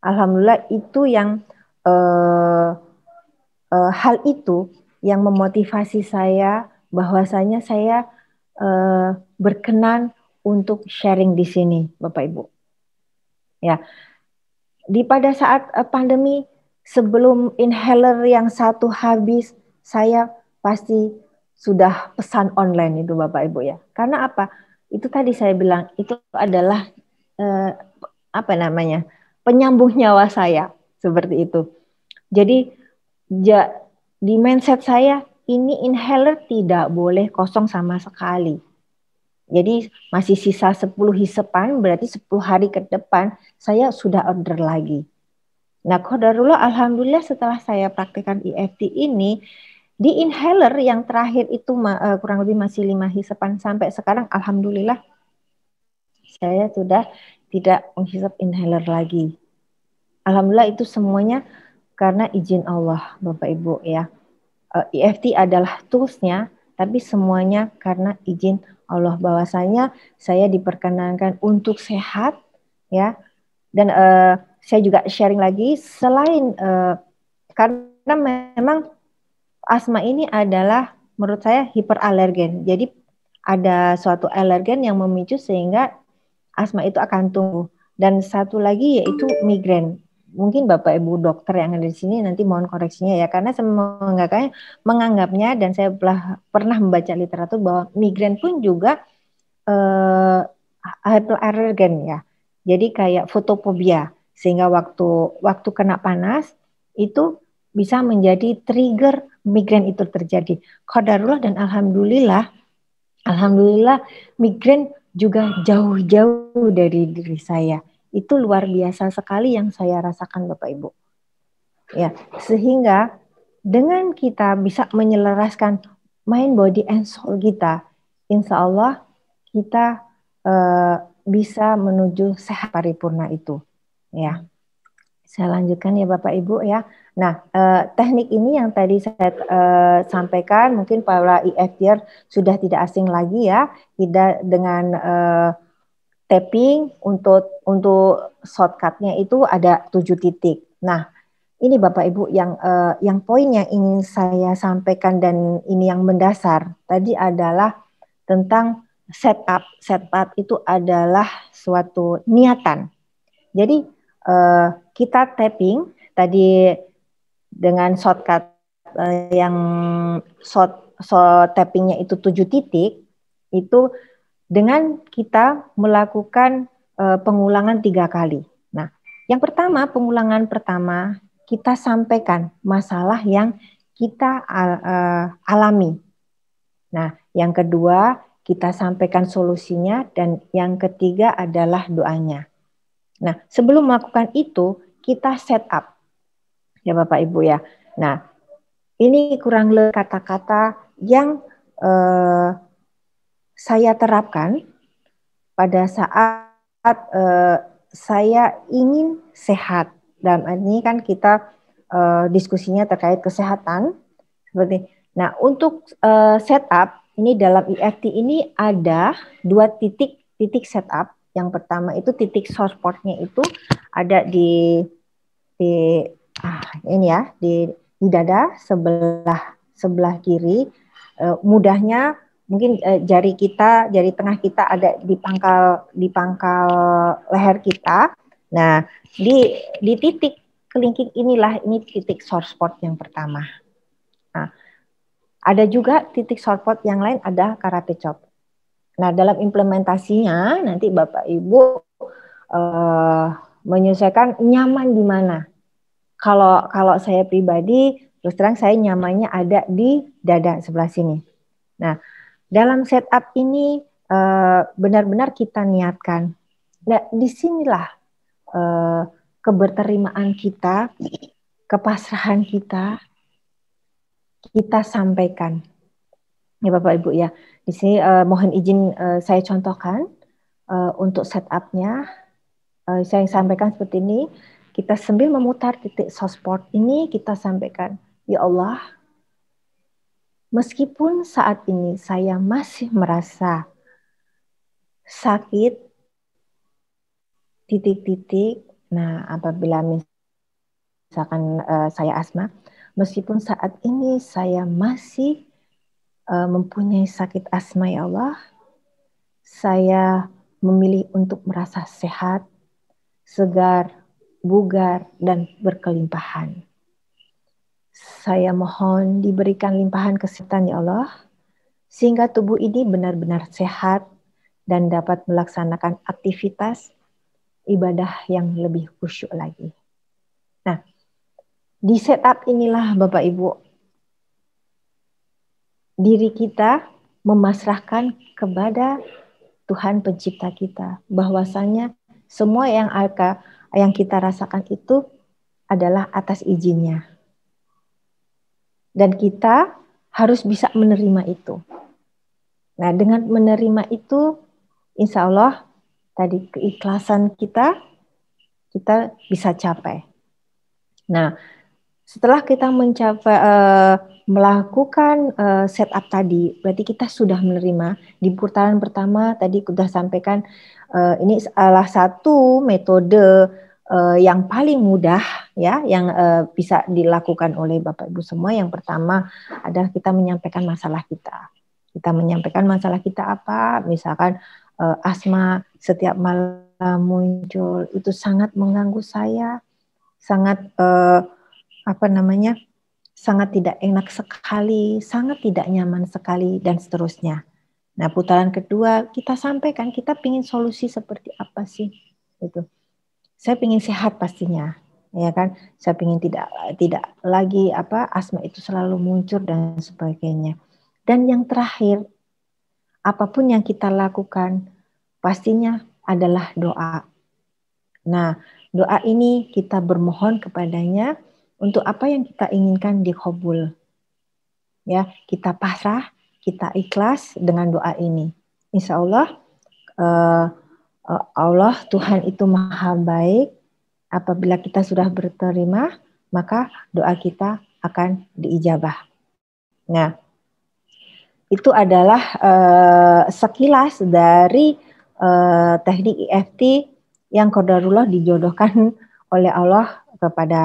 Alhamdulillah itu yang hal itu yang memotivasi saya bahwasanya saya berkenan untuk sharing di sini, Bapak Ibu. Ya, pada saat pandemi sebelum inhaler yang satu habis, saya pasti sudah pesan online itu Bapak Ibu ya. Karena apa? Itu tadi saya bilang itu adalah penyambung nyawa saya seperti itu. Jadi di mindset saya ini inhaler tidak boleh kosong sama sekali. Jadi masih sisa 10 hisapan, berarti 10 hari ke depan saya sudah order lagi. Nah, qadarullah alhamdulillah setelah saya praktikkan EFT ini, di inhaler yang terakhir itu kurang lebih masih 5 hisapan sampai sekarang alhamdulillah saya sudah tidak menghisap inhaler lagi. Alhamdulillah itu semuanya karena izin Allah Bapak Ibu ya. EFT adalah toolsnya, tapi semuanya karena izin Allah, bahwasanya saya diperkenankan untuk sehat ya. Dan saya juga sharing lagi selain karena memang asma ini adalah menurut saya hiperalergen. Jadi ada suatu alergen yang memicu sehingga asma itu akan tumbuh. Dan satu lagi yaitu migrain. Mungkin Bapak Ibu dokter yang ada di sini nanti mohon koreksinya ya, karena saya menganggapnya dan saya pernah membaca literatur bahwa migrain pun juga hypoallergen ya. Jadi kayak fotofobia, sehingga waktu kena panas itu bisa menjadi trigger migrain itu terjadi. Qadarullah dan alhamdulillah migrain juga jauh-jauh dari diri saya. Itu luar biasa sekali yang saya rasakan Bapak Ibu. Ya, sehingga dengan kita bisa menyelaraskan mind, body, and soul kita, insya Allah kita bisa menuju sehat paripurna itu. Ya, saya lanjutkan ya Bapak Ibu ya. Nah, teknik ini yang tadi saya sampaikan, mungkin para IFTR sudah tidak asing lagi ya, tidak dengan tapping untuk shortcutnya itu ada 7 titik. Nah, ini Bapak Ibu yang poin yang ingin saya sampaikan dan ini yang mendasar tadi adalah tentang setup. Setup itu adalah suatu niatan. Jadi kita tapping tadi dengan shortcut yang short tappingnya itu 7 titik, itu dengan kita melakukan pengulangan 3 kali. Nah, yang pertama, pengulangan pertama kita sampaikan masalah yang kita alami. Nah, yang kedua kita sampaikan solusinya, dan yang ketiga adalah doanya. Nah, sebelum melakukan itu kita set up ya Bapak Ibu ya. Nah, ini kurang lebih kata-kata yang saya terapkan pada saat saya ingin sehat. Dalam ini kan kita diskusinya terkait kesehatan seperti. Nah, untuk setup ini dalam EFT ini ada 2 titik setup. Yang pertama itu titik source portnya itu ada di ini ya, di dada sebelah kiri. Mudahnya mungkin jari tengah kita ada di pangkal leher kita. Nah, di titik kelingking inilah, ini titik source spot yang pertama. Nah, ada juga titik source spot yang lain, ada karate chop. Nah, dalam implementasinya nanti Bapak Ibu menyesuaikan nyaman di mana. Kalau saya pribadi, terus terang saya nyamannya ada di dada sebelah sini. Nah, dalam setup ini benar-benar kita niatkan. Nah, disinilah keberterimaan kita, kepasrahan kita sampaikan. Ya Bapak Ibu ya. Di sini mohon izin saya contohkan untuk setupnya. Saya sampaikan seperti ini. Kita sambil memutar titik source spot ini, kita sampaikan, ya Allah, meskipun saat ini saya masih merasa sakit titik-titik, nah apabila misalkan saya asma, meskipun saat ini saya masih mempunyai sakit asma, ya Allah, saya memilih untuk merasa sehat, segar, bugar, dan berkelimpahan. Saya mohon diberikan limpahan kesehatan ya Allah, sehingga tubuh ini benar-benar sehat dan dapat melaksanakan aktivitas ibadah yang lebih khusyuk lagi. Nah, di setup inilah Bapak Ibu, diri kita memasrahkan kepada Tuhan pencipta kita, bahwasanya semua yang kita rasakan itu adalah atas izinnya. Dan kita harus bisa menerima itu. Nah, dengan menerima itu, insya Allah tadi keikhlasan kita bisa capai. Nah, setelah kita melakukan setup tadi, berarti kita sudah menerima. Di putaran pertama tadi sudah sampaikan, ini salah satu metode yang paling mudah ya, yang bisa dilakukan oleh Bapak Ibu semua. Yang pertama adalah kita menyampaikan masalah kita. Kita menyampaikan masalah kita apa, misalkan asma setiap malam muncul, itu sangat mengganggu saya, sangat sangat tidak enak sekali, sangat tidak nyaman sekali, dan seterusnya. Nah, putaran kedua kita sampaikan kita pingin solusi seperti apa sih? Itu. Saya pingin sehat pastinya, ya kan? Saya pingin tidak lagi asma itu selalu muncul dan sebagainya. Dan yang terakhir, apapun yang kita lakukan pastinya adalah doa. Nah, doa ini kita bermohon kepadanya untuk apa yang kita inginkan dikabul. Ya, kita pasrah, kita ikhlas dengan doa ini. Insya Allah, Allah Tuhan itu maha baik. Apabila kita sudah berterima, maka doa kita akan diijabah. Nah, itu adalah sekilas dari teknik EFT yang qadarullah dijodohkan oleh Allah kepada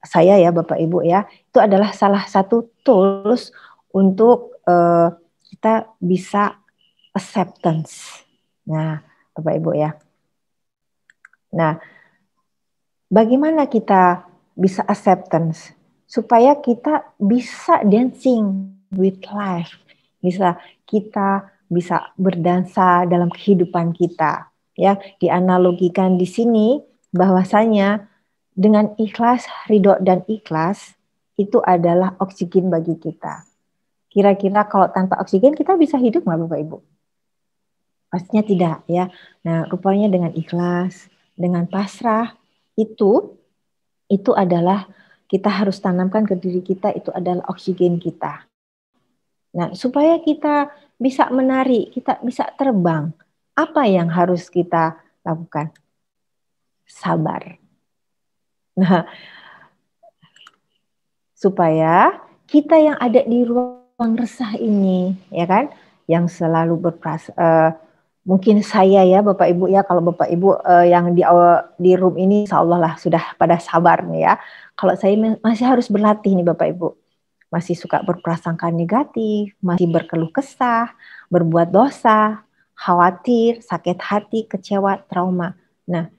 saya ya Bapak Ibu ya. Itu adalah salah satu tools untuk kita bisa acceptance. Nah, Bapak Ibu ya. Nah, bagaimana kita bisa acceptance supaya kita bisa dancing with life, kita bisa berdansa dalam kehidupan kita. Ya, dianalogikan di sini bahwasanya dengan ikhlas, ridho dan ikhlas itu adalah oksigen bagi kita. Kira-kira kalau tanpa oksigen kita bisa hidup nggak Bapak Ibu? Pastinya tidak ya. Nah, rupanya dengan ikhlas, dengan pasrah itu adalah kita harus tanamkan ke diri kita, itu adalah oksigen kita. Nah, supaya kita bisa menari, kita bisa terbang, apa yang harus kita lakukan? Sabar. Nah, supaya kita yang ada di ruang resah ini, ya kan, yang selalu mungkin saya ya Bapak Ibu ya, kalau Bapak Ibu yang di room ini insya Allah lah sudah pada sabar nih ya. Kalau saya masih harus berlatih nih Bapak Ibu. Masih suka berprasangka negatif, masih berkeluh kesah, berbuat dosa, khawatir, sakit hati, kecewa, trauma. Nah,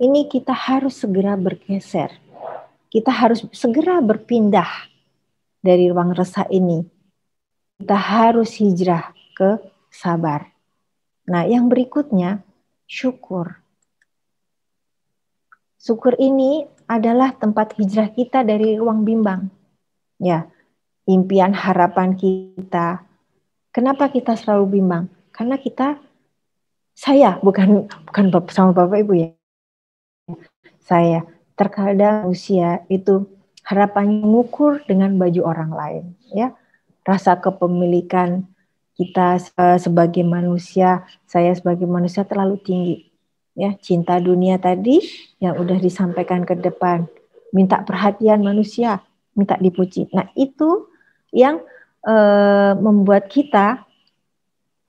ini kita harus segera bergeser. Kita harus segera berpindah dari ruang resah ini. Kita harus hijrah ke sabar. Nah, yang berikutnya, syukur. Syukur ini adalah tempat hijrah kita dari ruang bimbang. Ya, impian harapan kita. Kenapa kita selalu bimbang? Karena saya bukan sama Bapak Ibu ya. Saya terkadang manusia itu harapannya mengukur dengan baju orang lain, ya. Rasa kepemilikan kita sebagai manusia, saya sebagai manusia terlalu tinggi. Ya, cinta dunia tadi yang udah disampaikan ke depan, minta perhatian manusia, minta dipuji. Nah, itu yang membuat kita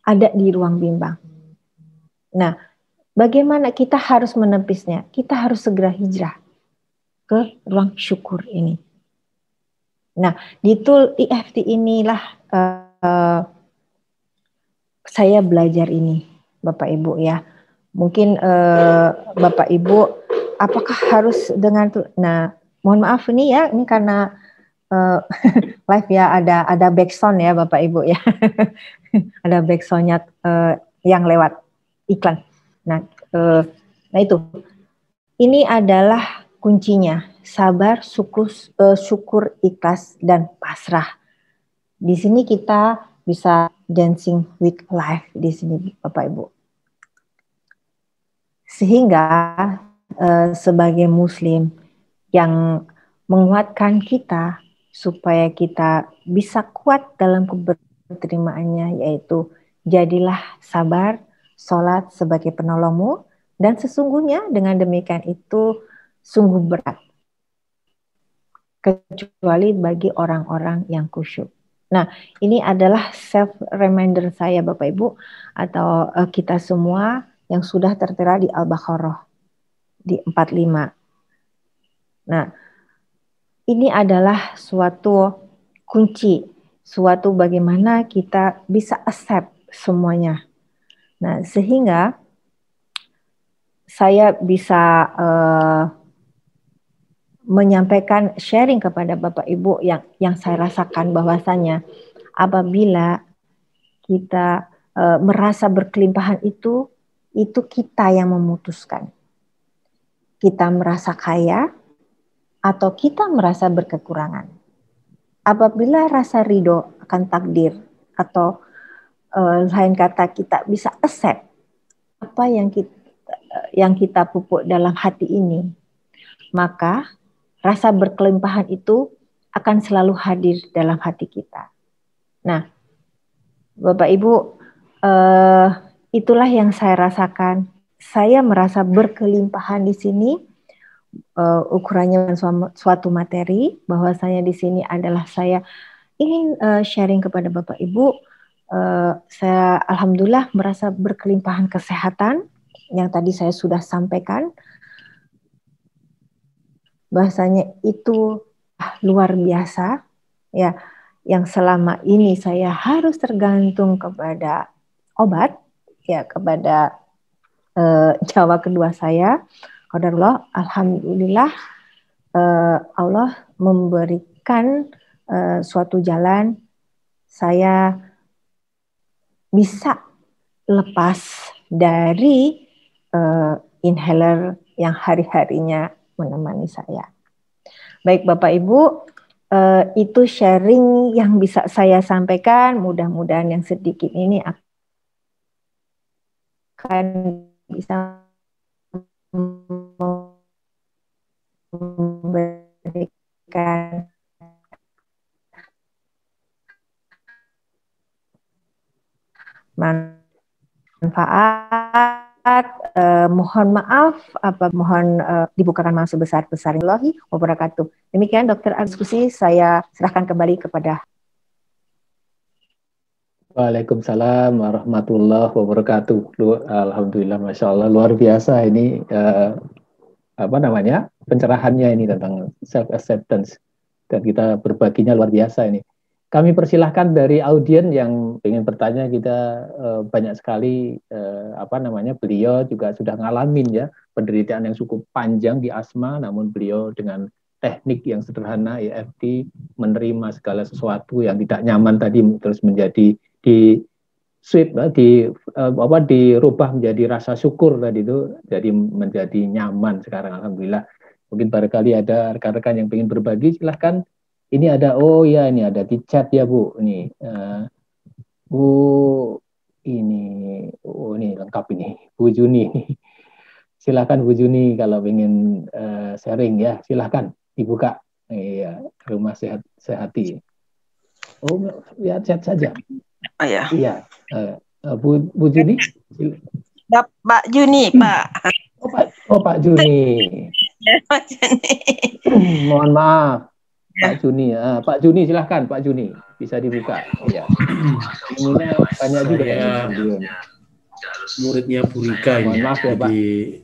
ada di ruang bimbang. Nah, bagaimana kita harus menepisnya? Kita harus segera hijrah ke ruang syukur ini. Nah, di tool EFT inilah saya belajar ini, Bapak Ibu ya. Mungkin Bapak Ibu, apakah harus dengan nah, mohon maaf ini ya, ini karena live ya ada backsound ya Bapak Ibu ya, ada backsoundnya yang lewat iklan. Nah itu, ini adalah kuncinya, sabar, syukur, ikhlas dan pasrah. Di sini kita bisa dancing with life di sini Bapak Ibu. Sehingga sebagai muslim yang menguatkan kita supaya kita bisa kuat dalam keberterimaannya, yaitu jadilah sabar, sholat sebagai penolongmu, dan sesungguhnya dengan demikian itu sungguh berat kecuali bagi orang-orang yang khusyuk. Nah, ini adalah self reminder saya Bapak Ibu atau kita semua yang sudah tertera di Al-Baqarah di 45. Nah, ini adalah suatu kunci, suatu bagaimana kita bisa accept semuanya. Nah, sehingga saya bisa menyampaikan sharing kepada Bapak Ibu yang saya rasakan bahwasanya apabila kita merasa berkelimpahan itu kita yang memutuskan. Kita merasa kaya atau kita merasa berkekurangan. Apabila rasa ridho akan takdir atau lain kata kita bisa accept apa yang kita pupuk dalam hati ini, maka rasa berkelimpahan itu akan selalu hadir dalam hati kita. Nah, Bapak Ibu, itulah yang saya rasakan. Saya merasa berkelimpahan di sini. Ukurannya suatu materi, bahwasanya di sini adalah saya ingin sharing kepada Bapak Ibu. Saya alhamdulillah merasa berkelimpahan kesehatan yang tadi saya sudah sampaikan, bahasanya itu luar biasa ya, yang selama ini saya harus tergantung kepada obat ya, kepada Jawa kedua saya. Qadarullah, alhamdulillah Allah memberikan suatu jalan saya bisa lepas dari inhaler yang hari-harinya menemani saya. Baik Bapak Ibu, itu sharing yang bisa saya sampaikan. Mudah-mudahan yang sedikit ini akan bisa memberikan manfaat. Mohon maaf, mohon dibukakan maaf sebesar-besarnya. Wassalamualaikum warahmatullahi wabarakatuh. Demikian Dokter diskusi, saya serahkan kembali kepada. Waalaikumsalam warahmatullahi wabarakatuh. Alhamdulillah, masya Allah, luar biasa ini pencerahannya ini tentang self acceptance, dan kita berbaginya luar biasa ini. Kami persilahkan dari audiens yang ingin bertanya. Kita banyak sekali beliau juga sudah ngalamin ya penderitaan yang cukup panjang di asma, namun beliau dengan teknik yang sederhana EFT menerima segala sesuatu yang tidak nyaman tadi terus menjadi dirubah menjadi rasa syukur tadi itu, jadi menjadi nyaman sekarang alhamdulillah. Mungkin barangkali ada rekan-rekan yang ingin berbagi, silahkan. Ini ada, ini ada di chat ya Bu. Ini Bu, ini lengkap ini, Bu Juni. Silahkan Bu Juni kalau ingin sharing ya, silahkan dibuka. Iya, Rumah Sehati. Lihat chat saja. Oh ya. Iya, Bu Juni. Pak Juni, Pak. Pak Juni. Pak Juni. Mohon maaf. Pak Juni, Pak Juni silahkan Pak Juni, bisa dibuka. Ya. Ininya banyak juga ya. Muridnya Burika ini. Mohon maaf ya Pak. Jadi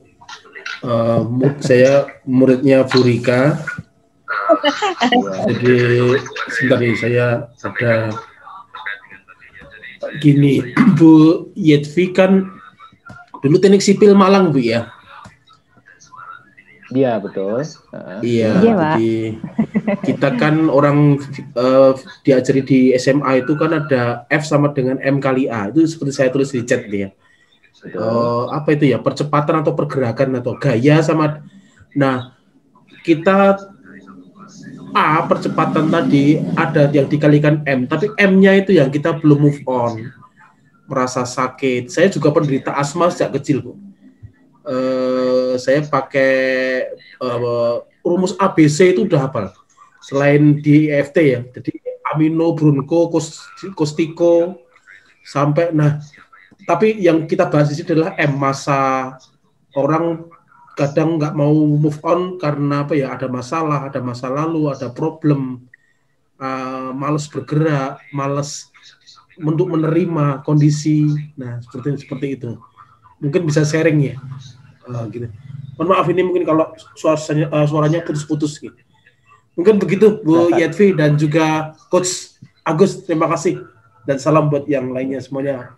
saya muridnya Burika. Jadi sebentar nih, saya ada gini, Bu Yetvi kan dulu teknik sipil Malang Bu ya. Iya betul. Iya, jadi kita kan orang diajari di SMA itu kan ada F sama dengan M kali A, itu seperti saya tulis di chat nih ya. Apa itu ya, percepatan atau pergerakan atau gaya sama. Nah kita A percepatan tadi ada yang dikalikan M, tapi M-nya itu yang kita belum move on, merasa sakit. Saya juga penderita asma sejak kecil Bu. Saya pakai rumus ABC itu udah hafal. Selain di EFT ya, jadi amino, bronko, kostiko sampai. Nah, tapi yang kita bahas di sini adalah M, masa orang kadang nggak mau move on karena apa ya, ada masalah, ada masa lalu, ada problem, malas bergerak, malas untuk menerima kondisi. Nah, seperti itu. Mungkin bisa sharing ya. Gitu. Mohon maaf ini mungkin kalau suaranya putus-putus gitu. Mungkin begitu Bu Yetvi dan juga Coach Agus, terima kasih dan salam buat yang lainnya semuanya.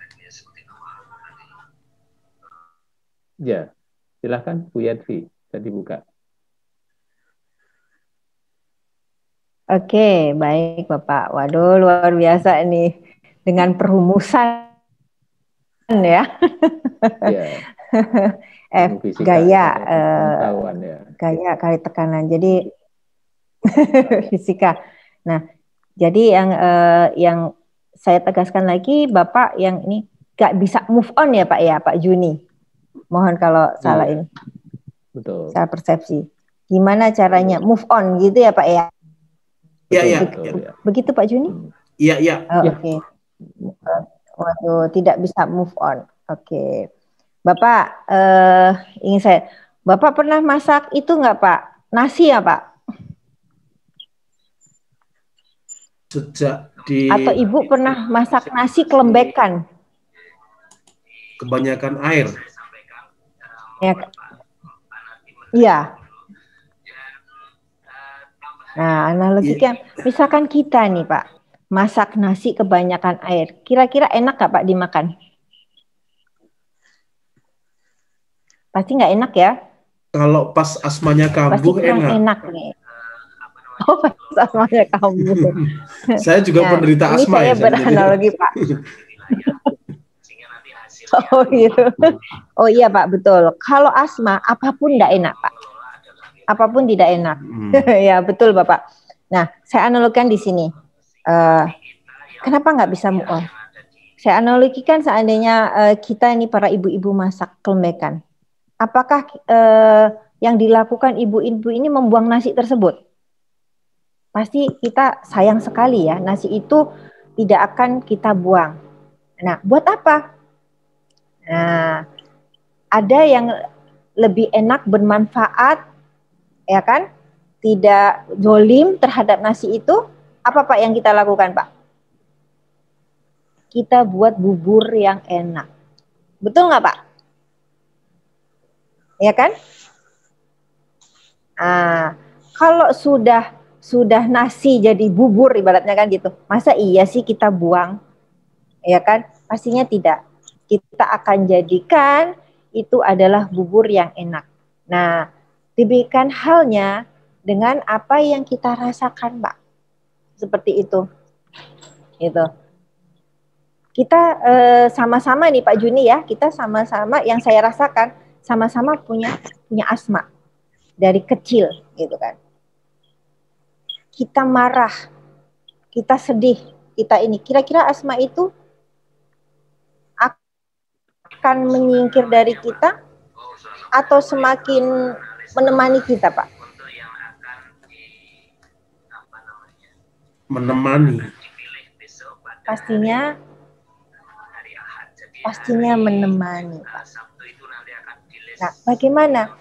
Ya, silakan Bu Yetvi, bisa dibuka. Oke, baik Bapak. Waduh, luar biasa ini dengan perumusan ya. Ya, F fisika, gaya, pengetahuan ya. gaya kali tekanan. Jadi fisika. Nah, jadi yang saya tegaskan lagi, Bapak yang ini gak bisa move on ya Pak ya, Pak Juni. Mohon kalau salah ini. Betul. Salah persepsi. Gimana caranya move on gitu ya Pak ya? Iya. Begitu Pak Juni? Iya. Oke. Waduh, tidak bisa move on. Oke. Bapak, Bapak pernah masak itu nggak Pak? Nasi ya Pak? Atau Ibu pernah masak nasi kelembekan? Kebanyakan air. Ya. Iya. Nah, analogikan, misalkan kita nih Pak, masak nasi kebanyakan air, kira-kira enak nggak Pak dimakan? Pasti nggak enak ya? Kalau pas asmanya kambuh pasti enak nih. Oh, pas asmanya kambuh. Saya juga penderita ini asma saya ya. Beranalogi Pak. Oh gitu. Oh iya Pak, betul. Kalau asma, apapun tidak enak Pak. Apapun tidak enak. Ya betul Bapak. Nah, saya analogikan di sini. Kenapa nggak bisa move on? Saya analogikan seandainya kita ini para ibu-ibu masak kelembekan. Apakah yang dilakukan ibu-ibu ini membuang nasi tersebut? Pasti kita sayang sekali ya, nasi itu tidak akan kita buang. Nah, buat apa? Nah, ada yang lebih enak bermanfaat, ya kan? Tidak zolim terhadap nasi itu. Apa Pak yang kita lakukan Pak? Kita buat bubur yang enak. Betul nggak Pak? Ya kan? Nah, kalau sudah nasi jadi bubur ibaratnya kan gitu. Masa iya sih kita buang? Ya kan? Pastinya tidak. Kita akan jadikan itu adalah bubur yang enak. Nah, demikian halnya dengan apa yang kita rasakan, Pak. Seperti itu. Gitu. Kita sama-sama nih Pak Juni ya, kita sama-sama yang saya rasakan sama-sama punya asma dari kecil gitu kan. Kita marah, kita sedih, kita ini. Kira-kira asma itu akan menyingkir dari kita atau semakin menemani kita, Pak? Menemani. Pastinya menemani, Pak. Nah, bagaimana?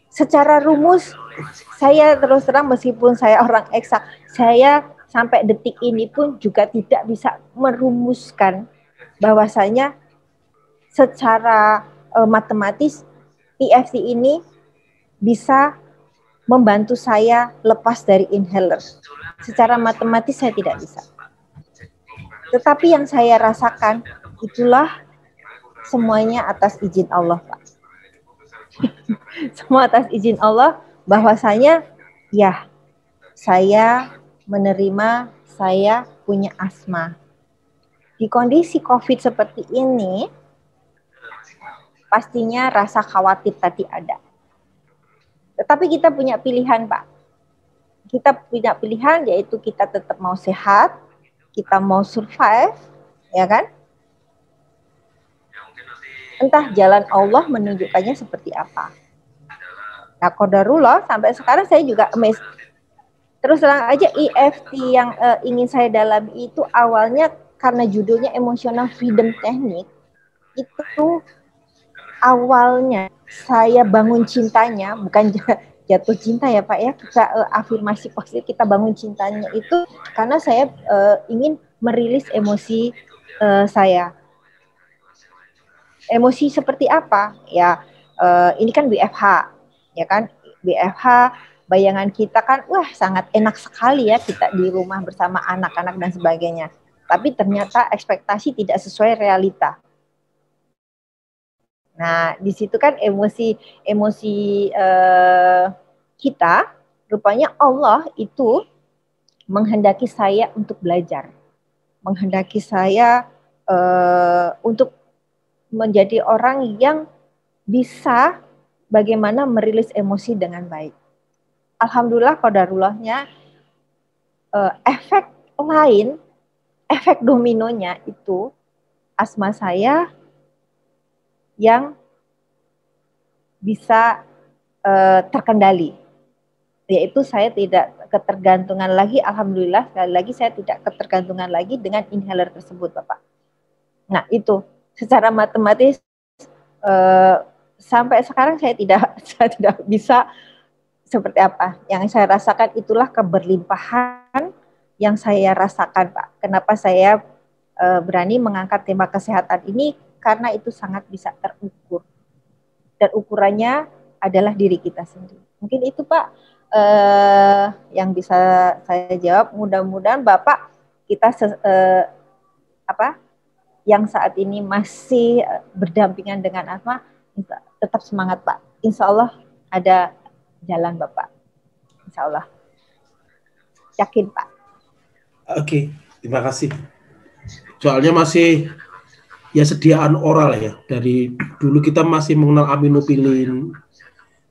Secara rumus, saya terus terang meskipun saya orang eksak, saya sampai detik ini pun juga tidak bisa merumuskan bahwasanya secara matematis PFT ini bisa membantu saya lepas dari inhaler. Secara matematis saya tidak bisa. Tetapi yang saya rasakan itulah semuanya atas izin Allah, Pak. Semua atas izin Allah, bahwasanya ya saya menerima saya punya asma. Di kondisi COVID seperti ini, pastinya rasa khawatir tadi ada. Tetapi kita punya pilihan, Pak. Kita punya pilihan yaitu kita tetap mau sehat, kita mau survive, ya kan? Entah jalan Allah menunjukkannya seperti apa. Nah, qadarullah sampai sekarang saya juga amazed. Terus terang aja EFT yang ingin saya dalami itu awalnya karena judulnya Emotional Freedom Technique. Itu awalnya saya bangun cintanya, bukan jatuh cinta ya Pak ya, kita afirmasi positif, kita bangun cintanya itu karena saya ingin merilis emosi saya. Emosi seperti apa? Ya, ini kan WFH, ya kan? WFH, bayangan kita kan, wah sangat enak sekali ya kita di rumah bersama anak-anak dan sebagainya. Tapi ternyata ekspektasi tidak sesuai realita. Nah, di situ kan emosi kita, rupanya Allah itu menghendaki saya untuk belajar, menghendaki saya untuk menjadi orang yang bisa bagaimana merilis emosi dengan baik. Alhamdulillah qadarullahnya efek lain, efek dominonya itu asma saya yang bisa terkendali. Yaitu saya tidak ketergantungan lagi, alhamdulillah sekali lagi saya tidak ketergantungan lagi dengan inhaler tersebut, Bapak. Nah, itu secara matematis sampai sekarang saya tidak bisa seperti apa. Yang saya rasakan itulah keberlimpahan yang saya rasakan, Pak. Kenapa saya berani mengangkat tema kesehatan ini, karena itu sangat bisa terukur. Dan ukurannya adalah diri kita sendiri. Mungkin itu, Pak, yang bisa saya jawab. Mudah-mudahan Bapak kita yang saat ini masih berdampingan dengan asma tetap semangat, Pak. Insya Allah ada jalan, Bapak. Insya Allah. Yakin, Pak. Oke, terima kasih. Soalnya masih ya sediaan oral ya. Dari dulu kita masih mengenal aminopilin,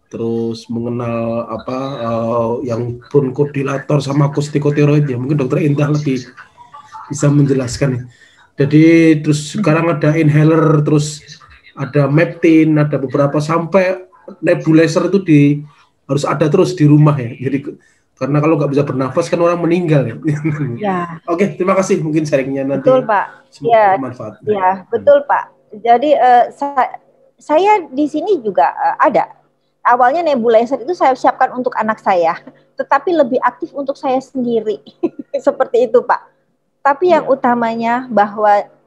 terus mengenal yang bronchodilator sama kortikosteroid ya. Mungkin Dokter Indah lebih bisa menjelaskan ya. Jadi terus sekarang ada inhaler, terus ada Meptin, ada beberapa sampai nebulizer itu harus ada terus di rumah ya. Jadi karena kalau nggak bisa bernafas kan orang meninggal ya. Ya. Oke, terima kasih. Mungkin sharingnya nanti. Betul, Pak. Ya, bermanfaat. Ya, betul, Pak. Jadi saya di sini juga ada. Awalnya nebulizer itu saya siapkan untuk anak saya, tetapi lebih aktif untuk saya sendiri. Seperti itu, Pak. Tapi yang utamanya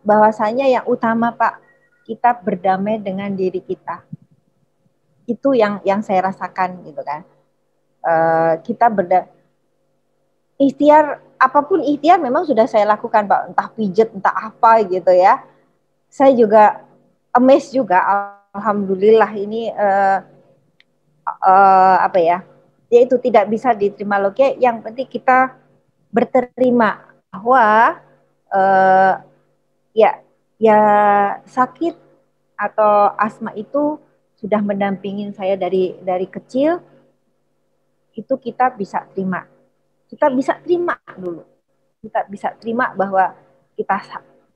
bahwasanya yang utama, Pak, kita berdamai dengan diri kita. Itu yang saya rasakan gitu kan. Kita ikhtiar, apapun ikhtiar memang sudah saya lakukan, Pak, entah pijet, entah apa gitu ya. Saya juga amazed juga, alhamdulillah ini yaitu tidak bisa diterima lagi. Yang penting kita berterima bahwa ya sakit atau asma itu sudah mendampingin saya dari kecil. Itu kita bisa terima. Kita bisa terima dulu. Kita bisa terima bahwa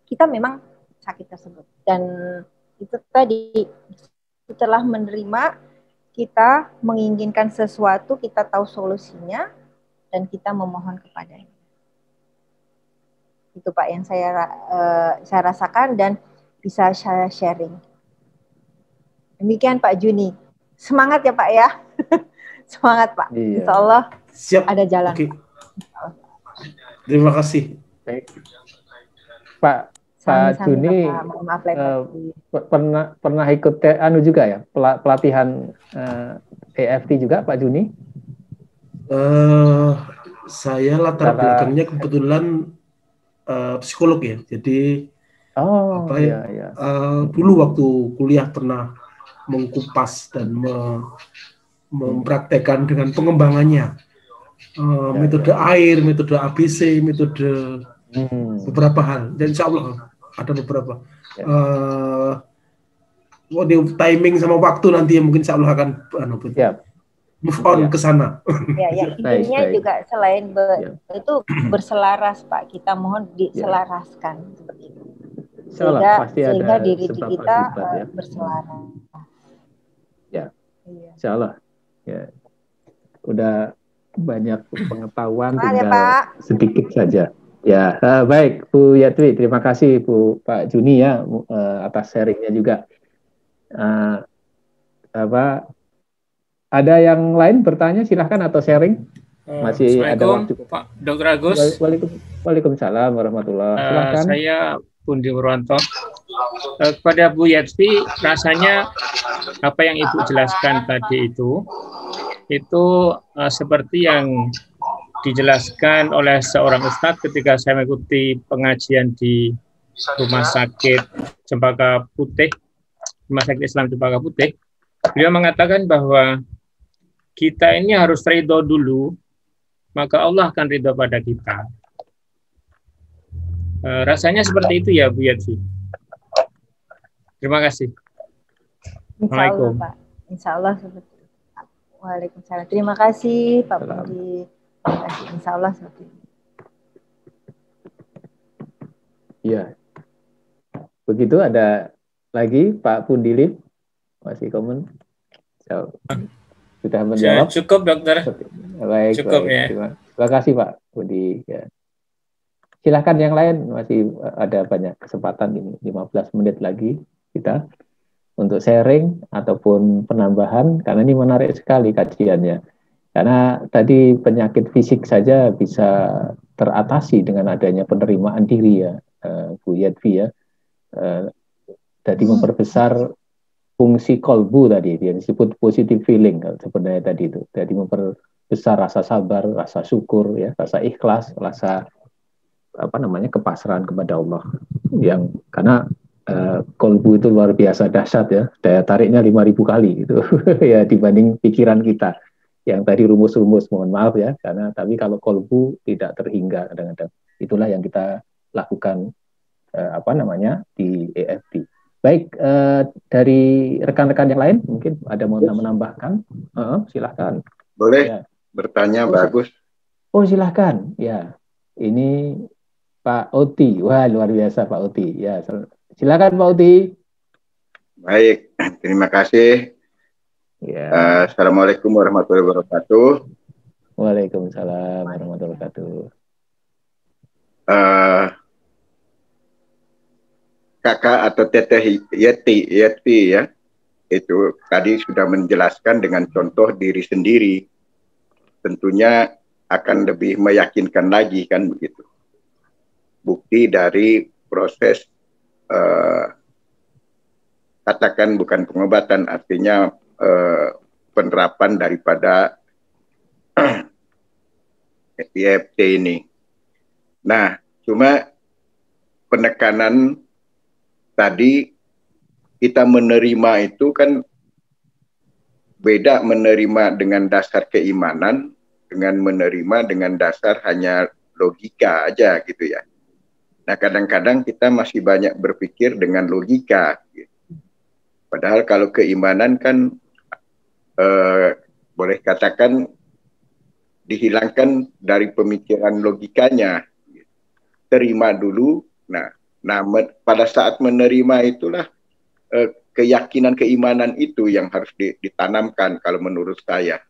kita memang sakit tersebut. Dan itu tadi, setelah menerima, kita menginginkan sesuatu, kita tahu solusinya, dan kita memohon kepadanya. Itu, Pak, yang saya rasakan dan bisa saya sharing. Demikian, Pak Juni. Semangat ya, Pak ya. Semangat, Pak. Iya. Insya Allah siap. Ada jalan. Oke. Terima kasih. Baik. Pak Juni pernah ikut juga ya, pelatihan EFT juga, Pak Juni? Saya latar belakangnya kebetulan psikolog ya. Jadi dulu waktu kuliah pernah mengkupas dan mempraktekkan dengan pengembangannya metode air, metode ABC, metode beberapa hal. Dan insya Allah ada beberapa timing sama waktu nanti yang mungkin insya Allah akan move on ke sana. Ya, intinya juga selain itu berselaras, Pak. Kita mohon diselaraskan seperti itu. Sehingga diri kita berselaras. Ya, insya Allah. Ya, udah banyak pengetahuan, tinggal sedikit saja. Ya, baik Bu Yatwi, terima kasih Pak Juni ya atas sharingnya juga. Ada yang lain bertanya, silahkan, atau sharing? Masih ada waktu. Pak Dr. Agus. Waalaikumsalam warahmatullahi wabarakatuh. Saya Pundi Purwanto. Kepada Bu Yatwi, rasanya apa yang Ibu jelaskan tadi itu seperti yang dijelaskan oleh seorang ustadz ketika saya mengikuti pengajian di Rumah Sakit Cempaka Putih, Rumah Sakit Islam Cempaka Putih. Beliau mengatakan bahwa kita ini harus ridho dulu, maka Allah akan ridho pada kita. Rasanya seperti itu ya Bu Yatwi? Terima kasih. Insya Allah, Assalamualaikum. Pak. Insya Allah seperti itu. Waalaikumsalam. Terima kasih, Pak Budi. Terima kasih. Insya Allah seperti itu. Iya. Begitu ada lagi Pak Pundilip masih komen. So, sudah menjawab. Cukup, dokter. Baik, Cukup, baik. ya. Terima kasih Pak Budi. Ya. Silahkan yang lain, masih ada banyak kesempatan ini, 15 menit lagi kita untuk sharing ataupun penambahan, karena ini menarik sekali kajiannya. Karena tadi penyakit fisik saja bisa teratasi dengan adanya penerimaan diri ya, Bu Yadvi ya. Jadi memperbesar fungsi kolbu tadi, yang disebut positive feeling sebenarnya tadi itu. Jadi memperbesar rasa sabar, rasa syukur, ya, rasa ikhlas, rasa kepasrahan kepada Allah. Yang karena kolbu itu luar biasa dahsyat ya, daya tariknya 5.000 kali itu ya dibanding pikiran kita. Yang tadi rumus-rumus, mohon maaf ya, karena tapi kalau kolbu tidak terhingga kadang-kadang. Itulah yang kita lakukan di EFT. Baik, dari rekan-rekan yang lain mungkin ada mau menambahkan, silahkan. Boleh ya. Bertanya, bagus. Oh silahkan, ya. Ini Pak Oti, wah luar biasa Pak Oti. Ya, silakan Pak Oti. Baik, terima kasih. Ya. Assalamualaikum warahmatullahi wabarakatuh. Waalaikumsalam warahmatullahi wabarakatuh. Kakak atau Teteh Yeti ya, itu tadi sudah menjelaskan dengan contoh diri sendiri. Tentunya akan lebih meyakinkan lagi kan begitu. Bukti dari proses katakan bukan pengobatan, artinya penerapan daripada EFT ini. Nah, cuma penekanan tadi kita menerima itu kan beda, menerima dengan dasar keimanan dengan menerima dengan dasar hanya logika aja gitu ya. Nah, kadang-kadang kita masih banyak berpikir dengan logika gitu. Padahal kalau keimanan kan boleh katakan dihilangkan dari pemikiran logikanya. Terima dulu. Nah, pada saat menerima itulah keyakinan keimanan itu yang harus ditanamkan kalau menurut saya.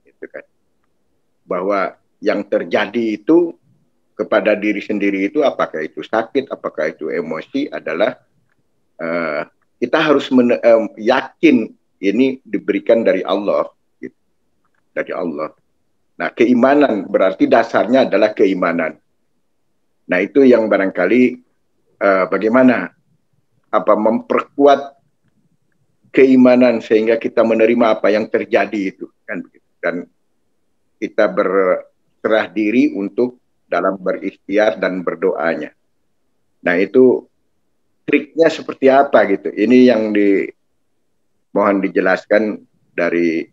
Gitu kan. Bahwa yang terjadi itu kepada diri sendiri itu, apakah itu sakit, apakah itu emosi, adalah kita harus yakin ini diberikan dari Allah. Gitu. Dari Allah. Nah, keimanan berarti dasarnya adalah keimanan. Nah, itu yang barangkali bagaimana memperkuat keimanan sehingga kita menerima apa yang terjadi itu kan begitu. Dan kita berserah diri untuk dalam berikhtiar dan berdoanya. Nah, itu triknya seperti apa gitu. Ini yang mohon dijelaskan dari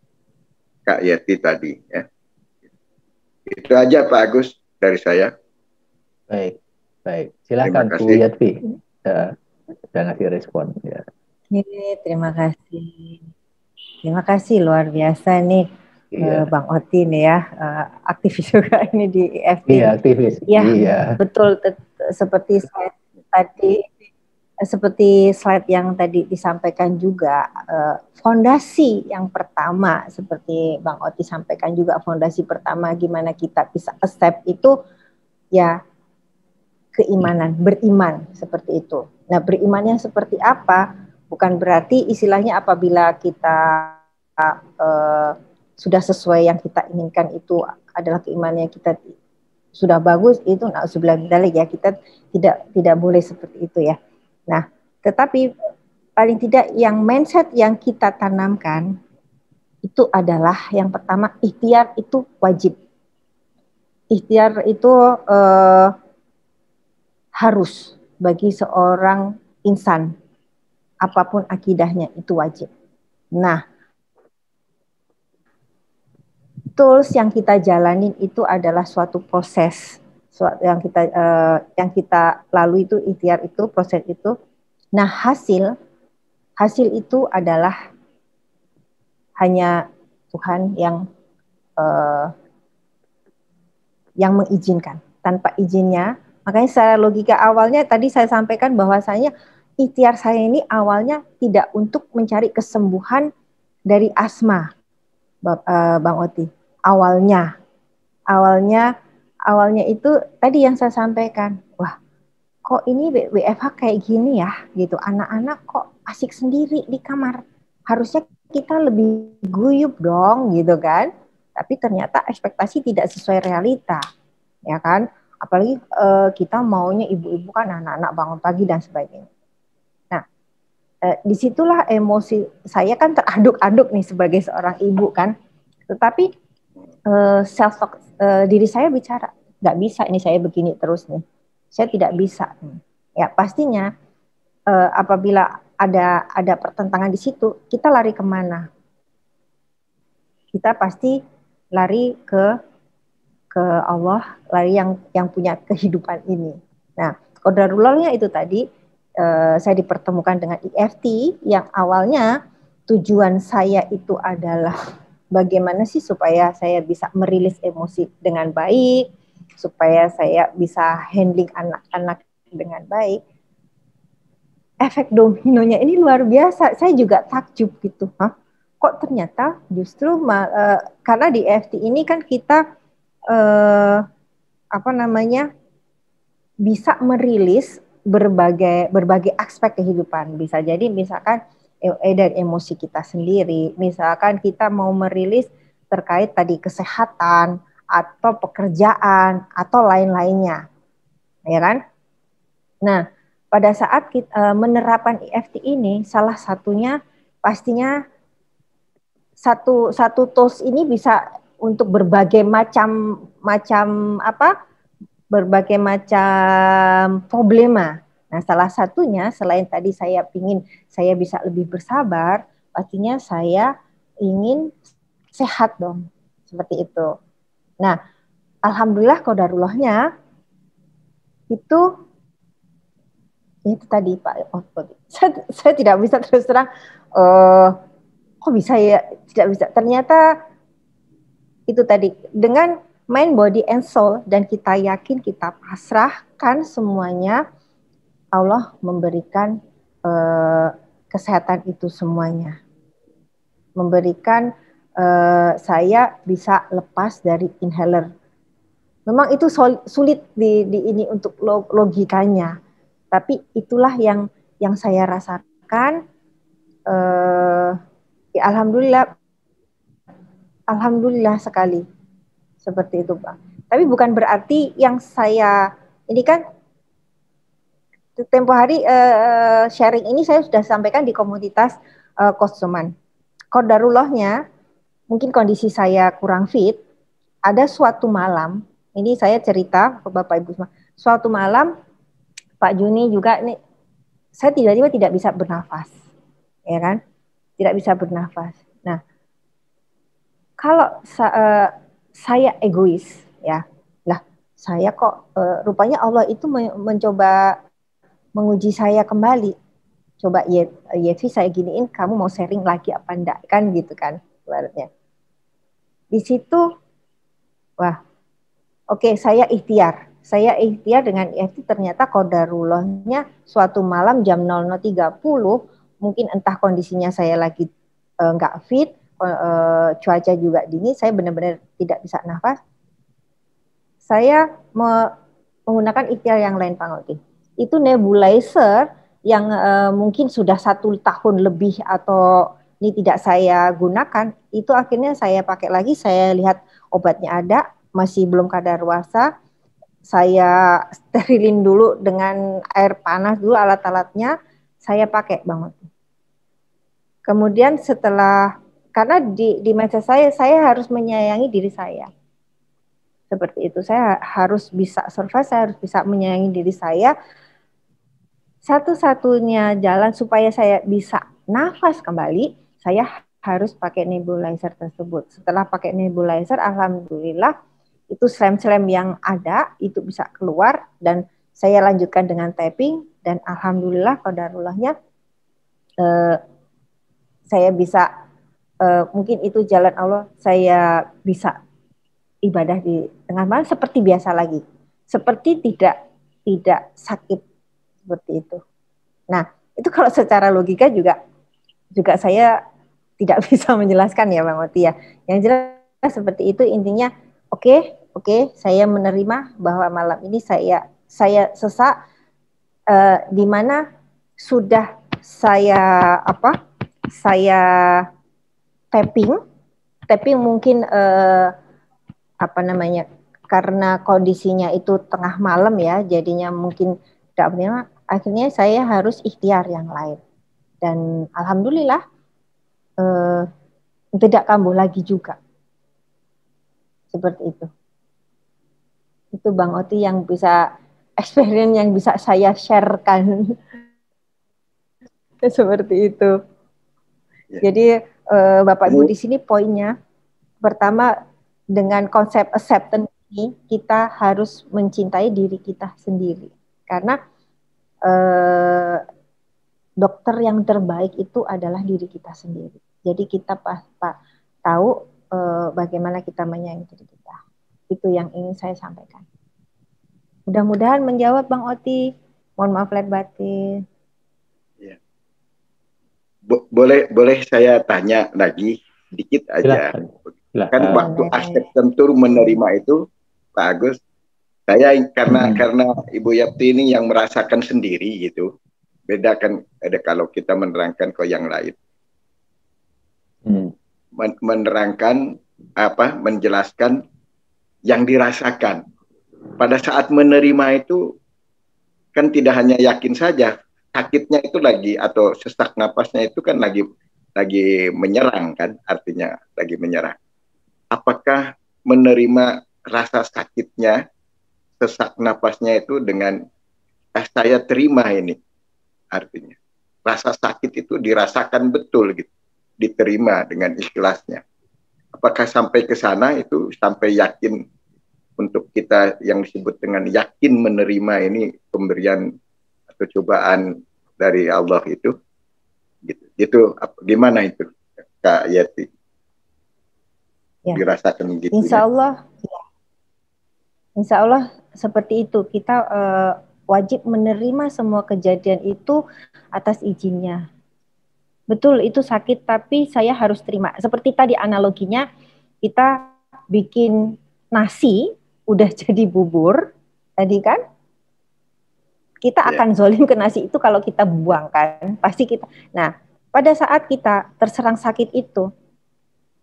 Kak Yeti tadi ya. Itu aja Pak Agus dari saya. Baik. Silakan Bu Yati. Saya ngasih respon ya. Terima kasih. Terima kasih, luar biasa nih Bang Oti nih ya, aktivis juga ini di EFT. Iya, aktivis. Iya. Betul, seperti slide yang tadi disampaikan juga, fondasi yang pertama seperti Bang Oti sampaikan juga, fondasi pertama gimana kita bisa accept itu ya keimanan, beriman seperti itu. Nah, berimannya seperti apa? Bukan berarti istilahnya apabila kita sudah sesuai yang kita inginkan itu adalah keimanannya kita sudah bagus, itu na'udzubillah min dzalik ya, kita tidak boleh seperti itu ya. Nah, tetapi paling tidak yang mindset yang kita tanamkan itu adalah yang pertama, ikhtiar itu wajib. Ikhtiar itu harus bagi seorang insan, apapun akidahnya itu wajib. Nah, tools yang kita jalanin itu adalah suatu proses yang kita lalui itu ikhtiar itu, proses itu Nah, hasil itu adalah hanya Tuhan yang mengizinkan. Tanpa izinnya, makanya secara logika awalnya tadi saya sampaikan bahwasanya ikhtiar saya ini awalnya tidak untuk mencari kesembuhan dari asma, Bang Oti. Awalnya itu tadi yang saya sampaikan. Wah, kok ini WFH kayak gini ya, gitu. Anak-anak kok asik sendiri di kamar. Harusnya kita lebih guyup dong, gitu kan. Tapi ternyata ekspektasi tidak sesuai realita, ya kan. Apalagi kita maunya ibu-ibu kan anak-anak bangun pagi dan sebagainya. Nah, disitulah emosi saya kan teraduk-aduk nih sebagai seorang ibu kan. Tetapi self-talk diri saya bicara, nggak bisa ini saya begini terus nih. Saya tidak bisa. Ya pastinya apabila ada pertentangan di situ, kita lari kemana? Kita pasti lari ke Allah, lari yang punya kehidupan ini. Nah, qadarullah itu tadi saya dipertemukan dengan EFT yang awalnya tujuan saya itu adalah bagaimana sih supaya saya bisa merilis emosi dengan baik, supaya saya bisa handling anak-anak dengan baik. Efek dominonya ini luar biasa. Saya juga takjub gitu. Hah? Kok ternyata justru karena di EFT ini kan kita bisa merilis berbagai aspek kehidupan. Bisa jadi misalkan dari emosi kita sendiri, misalkan kita mau merilis terkait tadi kesehatan atau pekerjaan atau lain-lainnya, ya kan? Nah, pada saat kita menerapkan EFT ini, salah satunya pastinya satu tools ini bisa untuk berbagai macam problema. Nah, salah satunya selain tadi saya bisa lebih bersabar, pastinya saya ingin sehat dong, seperti itu. Nah, alhamdulillah qadarullahnya itu tadi Pak. Saya tidak bisa terus terang. Kok bisa ya? Tidak bisa. Ternyata itu tadi dengan mind, body, and soul dan kita yakin, kita pasrahkan semuanya, Allah memberikan kesehatan itu semuanya. Memberikan saya bisa lepas dari inhaler. Memang itu sulit di ini untuk logikanya, tapi itulah yang saya rasakan. Ya alhamdulillah sekali seperti itu Pak. Tapi bukan berarti yang saya ini kan tempo hari sharing ini saya sudah sampaikan di komunitas Kosoman. Qadarullahnya mungkin kondisi saya kurang fit. Ada suatu malam, ini saya cerita ke Bapak Ibu semua. Suatu malam Pak Juni juga nih, saya tiba-tiba tidak bisa bernafas, ya kan? Tidak bisa bernafas. Nah, kalau saya egois, ya, lah saya kok rupanya Allah itu mencoba menguji saya kembali. Coba Yevi saya giniin, kamu mau sharing lagi apa enggak kan gitu kan, ibaratnya. Di situ, wah, oke, saya ikhtiar dengan EFT. Ternyata qadarullahnya suatu malam jam 00.30, mungkin entah kondisinya saya lagi nggak fit, cuaca juga dingin, saya benar-benar tidak bisa nafas. Saya menggunakan ikhtiar yang lain Pak Ngoti. Itu nebulizer yang mungkin sudah 1 tahun lebih atau ini tidak saya gunakan, itu akhirnya saya pakai lagi. Saya lihat obatnya ada, masih belum kadaluarsa. Saya sterilin dulu dengan air panas dulu alat-alatnya, saya pakai banget. Kemudian setelah, karena di masa saya harus menyayangi diri saya. Seperti itu, saya harus bisa survive, saya harus bisa menyayangi diri saya. Satu-satunya jalan supaya saya bisa nafas kembali, saya harus pakai nebulizer tersebut. Setelah pakai nebulizer, alhamdulillah itu slam-slam yang ada itu bisa keluar dan saya lanjutkan dengan tapping dan alhamdulillah qadarullahnya saya bisa mungkin itu jalan Allah, saya bisa ibadah di tengah malam seperti biasa lagi, seperti tidak sakit seperti itu. Nah, itu kalau secara logika juga saya tidak bisa menjelaskan ya Bang Oti ya. Yang jelas seperti itu intinya. Oke, saya menerima bahwa malam ini saya sesak, di mana sudah saya tapping mungkin karena kondisinya itu tengah malam ya, jadinya mungkin tidak benar. Akhirnya saya harus ikhtiar yang lain dan alhamdulillah tidak kambuh lagi juga seperti itu. Itu Bang Oti yang bisa experience yang bisa saya sharekan. Seperti itu. Ya. Jadi Bapak Ibu di sini poinnya pertama, dengan konsep acceptance ini kita harus mencintai diri kita sendiri karena dokter yang terbaik itu adalah diri kita sendiri. Jadi kita tahu bagaimana kita menyayangi diri kita. Itu yang ingin saya sampaikan. Mudah-mudahan menjawab Bang Oti. Mohon maaf lahir batin. Ya. Boleh saya tanya lagi dikit aja. Silahkan. Kan waktu acceptance menerima itu, Pak Agus, saya karena Ibu Yapti ini yang merasakan sendiri gitu. Beda kan ada kalau kita menerangkan ke yang lain. Menerangkan menjelaskan yang dirasakan. Pada saat menerima itu kan tidak hanya yakin saja, sakitnya itu lagi atau sesak napasnya itu kan lagi menyerang kan, artinya lagi menyerang. Apakah menerima rasa sakitnya, sesak napasnya itu dengan saya terima ini, artinya rasa sakit itu dirasakan betul gitu, diterima dengan ikhlasnya. Apakah sampai ke sana itu sampai yakin untuk kita yang disebut dengan yakin menerima ini pemberian atau cobaan dari Allah itu, gitu. Gimana itu Kak Yati? Ya. Dirasakan gitu? Insya Allah seperti itu. Kita wajib menerima semua kejadian itu atas izinnya. Betul itu sakit, tapi saya harus terima. Seperti tadi analoginya, kita bikin nasi udah jadi bubur tadi kan, kita akan zolim ke nasi itu kalau kita buang kan, pasti kita. Nah, pada saat kita terserang sakit itu,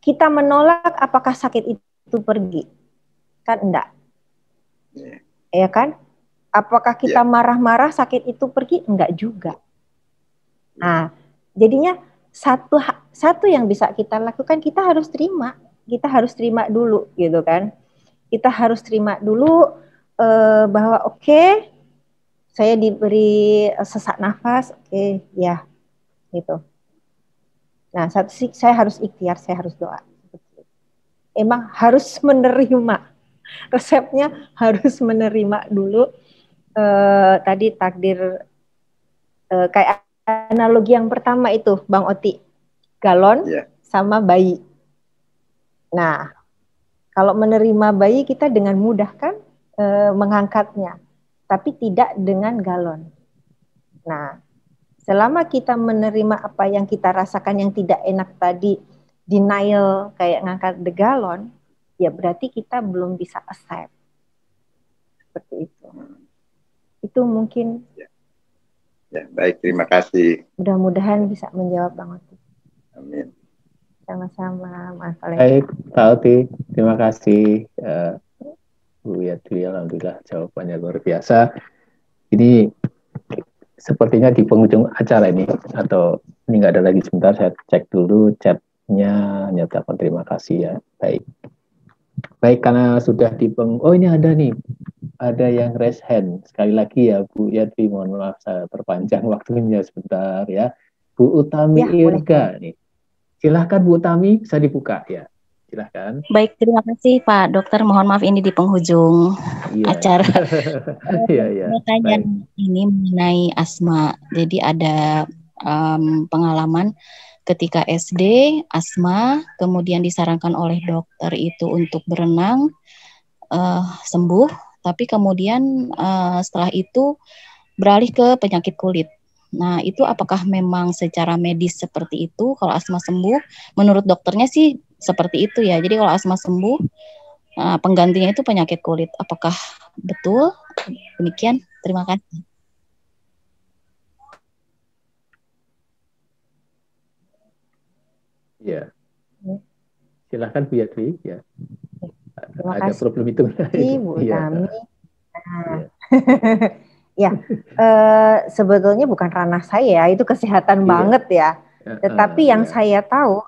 kita menolak apakah sakit itu pergi? Kan enggak. Ya kan? Apakah kita marah-marah sakit itu pergi? Enggak juga. Nah, jadinya satu yang bisa kita lakukan, kita harus terima. Kita harus terima dulu gitu kan. Kita harus terima dulu bahwa oke, saya diberi sesak nafas, ya gitu. Nah, saya harus ikhtiar, saya harus doa. Emang harus menerima, resepnya harus menerima dulu. Tadi takdir kayak analogi yang pertama itu Bang Oti, galon sama bayi. Nah, kalau menerima bayi kita dengan mudah kan mengangkatnya, tapi tidak dengan galon. Nah, selama kita menerima apa yang kita rasakan yang tidak enak tadi, denial kayak ngangkat the galon, ya berarti kita belum bisa accept. Seperti itu. Itu mungkin. Ya, baik, terima kasih. Mudah-mudahan bisa menjawab Bang Oti. Amin. Sama-sama, Mas Alek. Baik, Pak Oti, terima kasih. Bu Yati, alhamdulillah jawabannya luar biasa. Ini sepertinya di penghujung acara ini, atau ini nggak ada lagi, sebentar saya cek dulu chatnya, nyatakan terima kasih ya. Baik, karena sudah oh ini ada nih, ada yang raise hand. Sekali lagi ya Bu Yati, mohon maaf saya perpanjang waktunya sebentar ya. Bu Utami Irga nih. Silahkan Bu Utami, bisa dibuka ya. Silahkan. Baik, terima kasih Pak Dokter. Mohon maaf ini di penghujung acara. Pertanyaan ini mengenai asma. Jadi ada pengalaman ketika SD asma, kemudian disarankan oleh dokter itu untuk berenang, sembuh. Tapi kemudian setelah itu beralih ke penyakit kulit. Nah, itu apakah memang secara medis seperti itu? Kalau asma sembuh, menurut dokternya sih seperti itu ya. Jadi kalau asma sembuh, penggantinya itu penyakit kulit. Apakah betul? Demikian, terima kasih. Ya, silahkan Bu Yatri. Ya, terima ada kasih. problem itu. Bu Tami. Ya, sebetulnya bukan ranah saya, itu kesehatan banget ya. Tetapi yang saya tahu,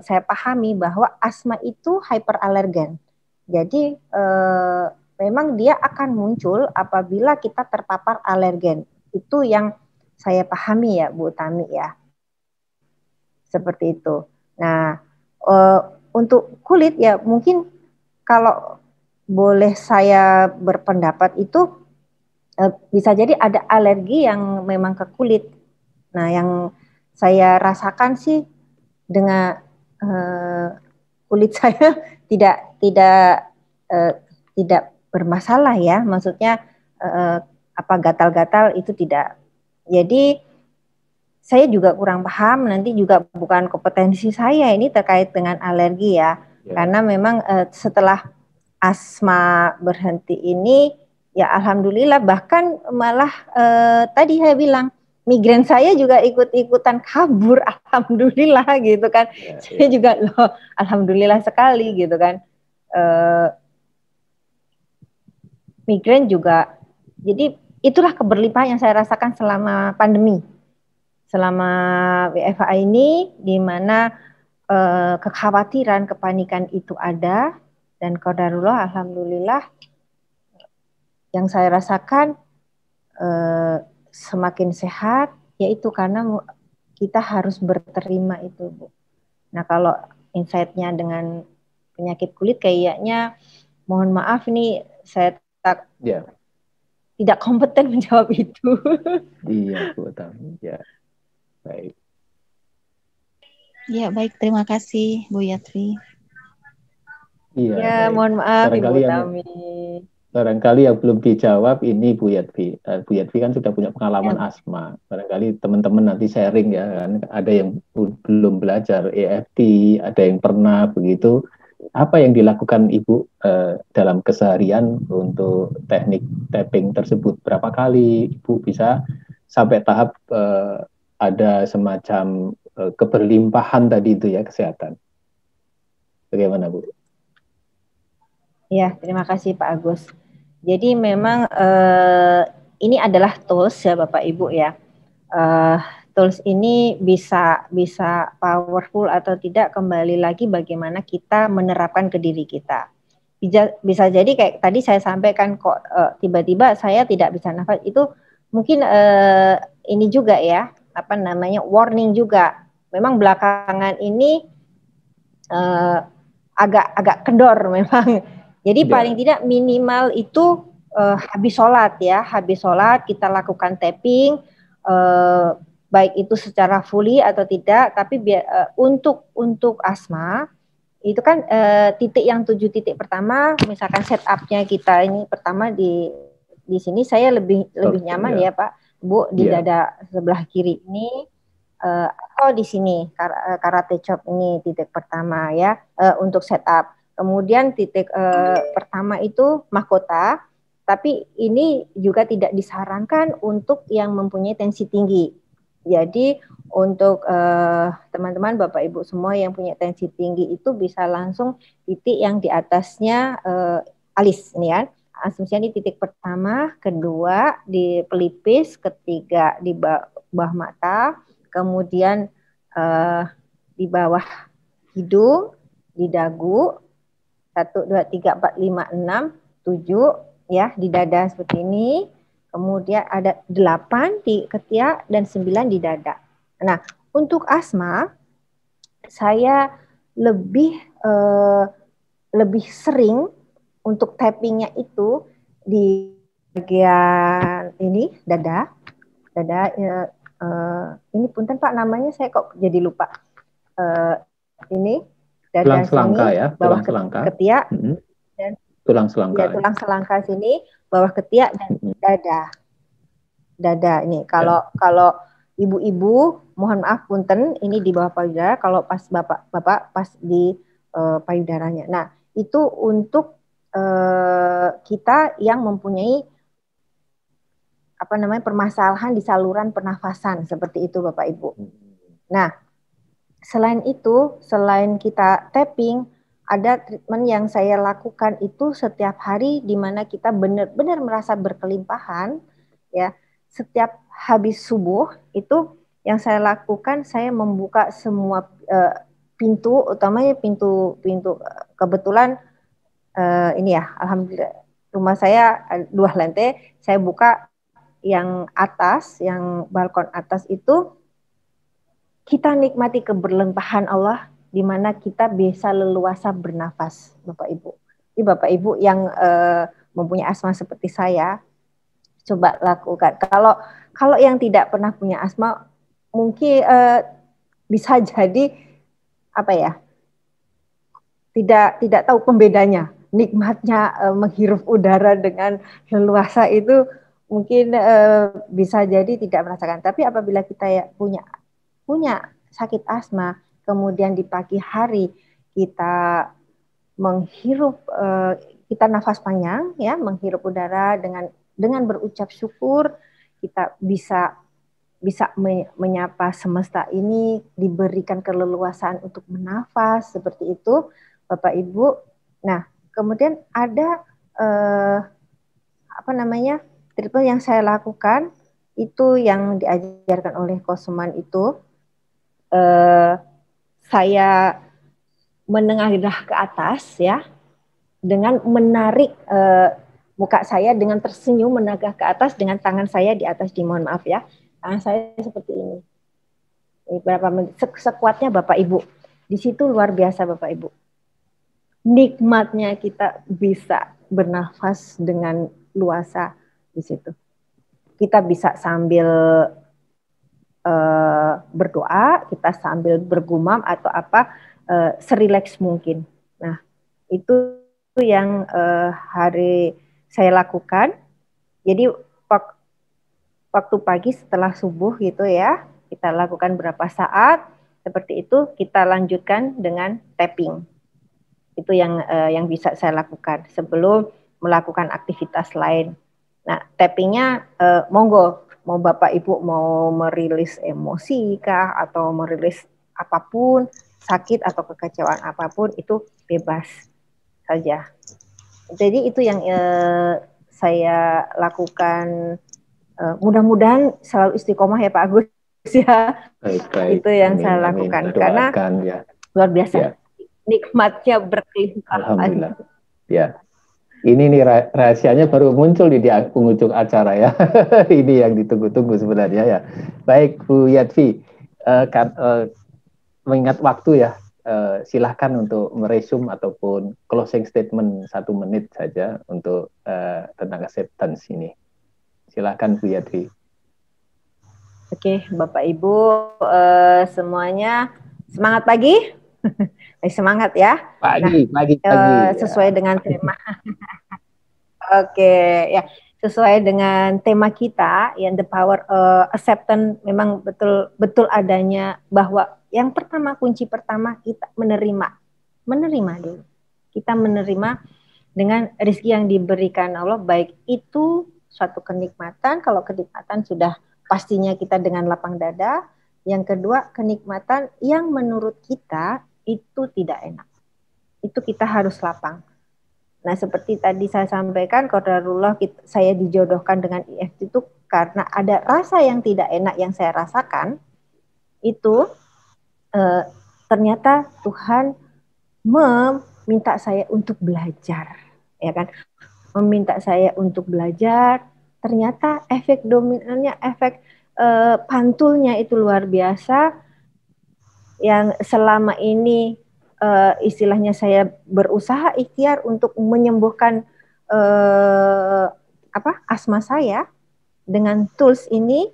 saya pahami bahwa asma itu hyperallergen. Jadi memang dia akan muncul apabila kita terpapar alergen. Itu yang saya pahami ya, Bu Tami ya. Seperti itu. Nah, untuk kulit ya mungkin kalau boleh saya berpendapat itu bisa jadi ada alergi yang memang ke kulit. Nah, yang saya rasakan sih dengan kulit saya tidak bermasalah ya. Maksudnya apa gatal-gatal itu tidak. Jadi saya juga kurang paham. Nanti juga bukan kompetensi saya ini terkait dengan alergi ya. Karena memang setelah asma berhenti ini. Ya alhamdulillah, bahkan malah tadi saya bilang migrain saya juga ikut-ikutan kabur, alhamdulillah gitu kan. Saya juga loh, alhamdulillah sekali gitu kan. Migrain juga, jadi itulah keberlimpahan yang saya rasakan selama pandemi. Selama WFH ini, di mana kekhawatiran, kepanikan itu ada, dan qadarullah alhamdulillah yang saya rasakan semakin sehat, yaitu karena kita harus berterima itu, Bu. Nah, kalau insight-nya dengan penyakit kulit kayaknya, mohon maaf nih, saya tidak kompeten menjawab itu. Iya, Bu Tami. Ya, baik. Ya, baik. Terima kasih, Bu Yatri. Iya, ya, mohon maaf, Ibu Tami. Barangkali yang belum dijawab ini Bu Yatri. Bu Yatri kan sudah punya pengalaman asma. Barangkali teman-teman nanti sharing ya kan. Ada yang belum belajar EFT, ada yang pernah begitu. Apa yang dilakukan Ibu dalam keseharian untuk teknik tapping tersebut? Berapa kali Ibu bisa sampai tahap ada semacam keberlimpahan tadi itu ya kesehatan? Bagaimana Bu? Ya, terima kasih Pak Agus. Jadi memang ini adalah tools ya Bapak Ibu ya. Tools ini bisa powerful atau tidak kembali lagi bagaimana kita menerapkan ke diri kita. Bisa jadi kayak tadi saya sampaikan kok tiba-tiba saya tidak bisa nafas, itu mungkin ini juga ya, apa namanya, warning juga. Memang belakangan ini agak kendor memang. Jadi paling tidak minimal itu habis sholat ya, habis sholat kita lakukan tapping, baik itu secara fully atau tidak. Tapi untuk asma itu kan titik yang 7 titik pertama, misalkan setupnya kita ini pertama di sini saya lebih nyaman ya Pak Bu, di dada sebelah kiri ini. Atau di sini karate chop ini titik pertama ya untuk setup. Kemudian titik pertama itu mahkota, tapi ini juga tidak disarankan untuk yang mempunyai tensi tinggi. Jadi untuk teman-teman Bapak Ibu semua yang punya tensi tinggi itu bisa langsung titik yang di atasnya alis ini ya. Asumsinya di titik pertama, kedua di pelipis, ketiga di bawah mata, kemudian di bawah hidung, di dagu, 1, 2, 3, 4, 5, 6, 7 ya, di dada seperti ini. Kemudian ada 8 di ketiak dan 9 di dada. Nah, untuk asma saya lebih lebih sering untuk tappingnya itu di bagian ini dada ini punten Pak, namanya saya kok jadi lupa. Ini dada tulang selangka sini, ya, bawah tulang selangka. ketiak dan tulang selangka. Ya, tulang selangka sini, bawah ketiak dan dada ini. Kalau ibu-ibu, mohon maaf punten, ini di bawah payudara. Kalau pas bapak pas di payudaranya. Nah, itu untuk kita yang mempunyai permasalahan di saluran pernafasan seperti itu, Bapak Ibu. Nah, selain itu, selain kita tapping, ada treatment yang saya lakukan itu setiap hari di mana kita benar-benar merasa berkelimpahan, ya. Setiap habis subuh itu yang saya lakukan, saya membuka semua pintu, utamanya pintu kebetulan ini ya, alhamdulillah rumah saya 2 lantai, saya buka yang atas, yang balkon atas itu, kita nikmati keberlimpahan Allah di mana kita bisa leluasa bernafas, Bapak Ibu. Jadi Bapak Ibu yang mempunyai asma seperti saya, coba lakukan. Kalau yang tidak pernah punya asma, mungkin bisa jadi tidak tahu pembedanya, nikmatnya menghirup udara dengan leluasa itu mungkin bisa jadi tidak merasakan. Tapi apabila kita punya sakit asma, kemudian di pagi hari kita menghirup, kita nafas panjang, ya, menghirup udara dengan berucap syukur, kita bisa menyapa semesta ini, diberikan keleluasaan untuk bernafas seperti itu, Bapak Ibu. Nah, kemudian ada treatment yang saya lakukan itu yang diajarkan oleh Kosuman itu, saya menengadah ke atas, ya, dengan menarik muka saya dengan tersenyum, menengadah ke atas dengan tangan saya di atas, mohon maaf ya, tangan saya seperti ini. Berapa menit, sekuatnya Bapak Ibu. Di situ luar biasa Bapak Ibu. Nikmatnya kita bisa bernafas dengan luasa di situ. Kita bisa sambil berdoa, kita sambil bergumam atau serileks mungkin. Nah, itu yang hari saya lakukan. Jadi waktu pagi setelah subuh gitu ya, kita lakukan berapa saat, seperti itu kita lanjutkan dengan tapping. Itu yang bisa saya lakukan sebelum melakukan aktivitas lain. Nah, tappingnya monggo, mau Bapak Ibu mau merilis emosi kah atau merilis apapun, sakit atau kekecewaan apapun, itu bebas saja. Jadi itu yang saya lakukan. Mudah-mudahan selalu istiqomah ya Pak Agus ya. Baik. Itu yang saya lakukan karena ya, luar biasa. Ya. Nikmatnya berkelimpahan. Alhamdulillah. Ya. Ini nih rahasianya baru muncul di penghujung acara ya. Ini yang ditunggu-tunggu sebenarnya ya. Baik Bu Yadvi, mengingat waktu ya, silahkan untuk meresum ataupun closing statement 1 menit saja untuk tentang acceptance ini. Silahkan Bu Yadvi. Oke, Bapak Ibu semuanya semangat pagi. Semangat ya. Pagi. Sesuai dengan tema. Oke, ya, sesuai dengan tema kita yang the power acceptance, memang betul adanya bahwa yang pertama, kunci pertama kita menerima dulu. Kita menerima dengan rezeki yang diberikan Allah, baik itu suatu kenikmatan, kalau kenikmatan sudah pastinya kita dengan lapang dada. Yang kedua, kenikmatan yang menurut kita itu tidak enak. Itu kita harus lapang. Nah, seperti tadi saya sampaikan, qadarullah saya dijodohkan dengan IF itu karena ada rasa yang tidak enak yang saya rasakan. Itu ternyata Tuhan meminta saya untuk belajar, ya kan? Meminta saya untuk belajar. Ternyata efek dominannya, efek pantulnya itu luar biasa. Yang selama ini istilahnya saya berusaha ikhtiar untuk menyembuhkan asma saya dengan tools ini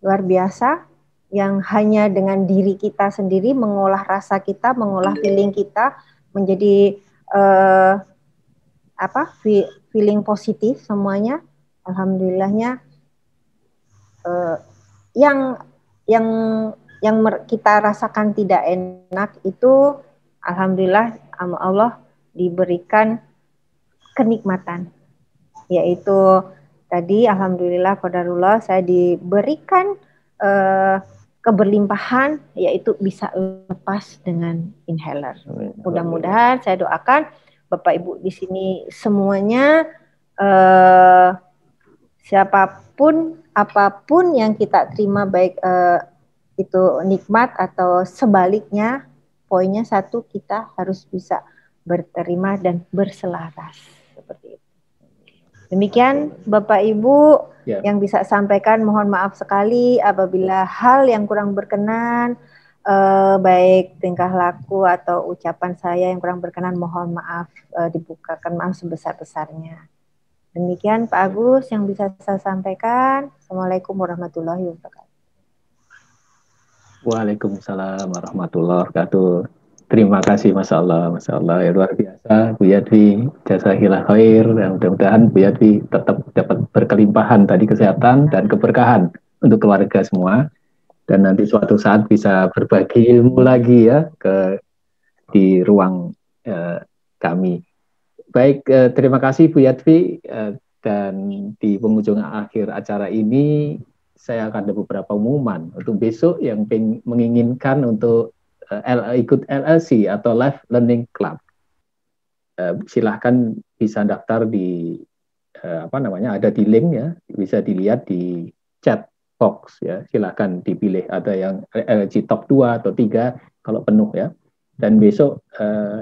luar biasa, yang hanya dengan diri kita sendiri mengolah rasa kita, mengolah feeling kita menjadi feeling positif semuanya. Alhamdulillahnya yang kita rasakan tidak enak itu alhamdulillah sama Allah diberikan kenikmatan, yaitu tadi alhamdulillah qadarullah saya diberikan keberlimpahan, yaitu bisa lepas dengan inhaler. Mudah-mudahan saya doakan Bapak Ibu di sini semuanya, siapapun apapun yang kita terima, baik itu nikmat atau sebaliknya, poinnya satu, kita harus bisa berterima dan berselaras seperti itu. Demikian Bapak Ibu yang bisa sampaikan. Mohon maaf sekali apabila hal yang kurang berkenan, baik tingkah laku atau ucapan saya yang kurang berkenan, mohon maaf, dibukakan maaf sebesar-besarnya. Demikian Pak Agus yang bisa saya sampaikan. Assalamualaikum warahmatullahi wabarakatuh. Waalaikumsalam warahmatullahi wabarakatuh. Terima kasih, Masya Allah, luar biasa Bu Yadwi, jazakillah khair, dan mudah-mudahan Bu Yadwi tetap dapat berkelimpahan tadi kesehatan dan keberkahan untuk keluarga semua, dan nanti suatu saat bisa berbagi ilmu lagi ya di ruang kami. Baik, terima kasih Bu Yadwi, dan di penghujung akhir acara ini saya akan ada beberapa pengumuman untuk besok yang menginginkan untuk ikut LLC atau Life Learning Club. Silahkan bisa daftar di ada di link ya, bisa dilihat di chat box ya. Silahkan dipilih, ada yang LLC top 2 atau 3 kalau penuh ya. Dan besok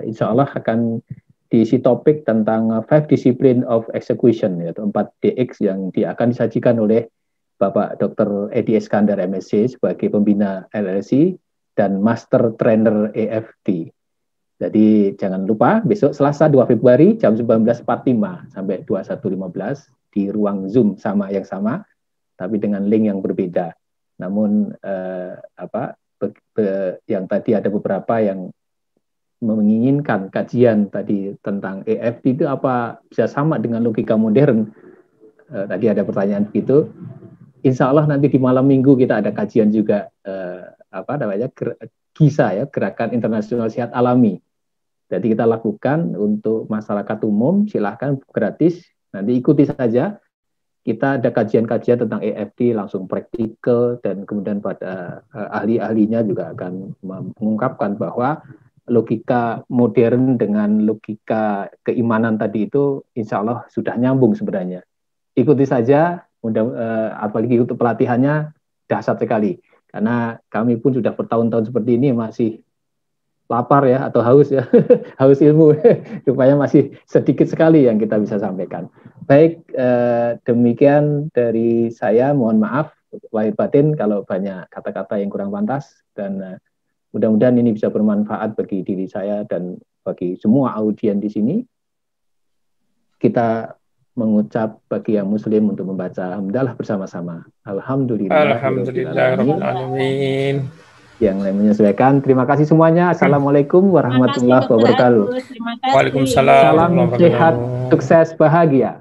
insya Allah akan diisi topik tentang 5 Discipline of Execution, yaitu 4 DX yang akan disajikan oleh Bapak Dr. Edi Iskandar MSc sebagai pembina LLC dan Master Trainer EFT. Jadi jangan lupa besok Selasa 2 Februari jam 19.45 sampai 21.15 di ruang Zoom yang sama, tapi dengan link yang berbeda. Namun yang tadi ada beberapa yang menginginkan kajian tadi tentang EFT itu apa bisa sama dengan logika modern. Tadi ada pertanyaan begitu. Insya Allah nanti di malam minggu kita ada kajian juga GISA ya, Gerakan Internasional Sehat Alami. Jadi kita lakukan untuk masyarakat umum, silahkan gratis, nanti ikuti saja. Kita ada kajian-kajian tentang EFT langsung praktikal, dan kemudian pada ahli-ahlinya juga akan mengungkapkan bahwa logika modern dengan logika keimanan tadi itu insya Allah sudah nyambung sebenarnya. Ikuti saja. Apalagi untuk pelatihannya dahsyat sekali, karena kami pun sudah bertahun-tahun seperti ini masih lapar ya, atau haus ya, haus ilmu, rupanya masih sedikit sekali yang kita bisa sampaikan. Baik, demikian dari saya, mohon maaf lahir batin kalau banyak kata-kata yang kurang pantas, dan mudah-mudahan ini bisa bermanfaat bagi diri saya dan bagi semua audien di sini. Kita mengucap bagi yang muslim untuk membaca hamdalah bersama-sama. Alhamdulillahirrahmanirrahim. Yang lain menyesuaikan. Terima kasih semuanya. Assalamualaikum warahmatullahi wabarakatuh. Waalaikumsalam. Salam sehat, sukses, bahagia.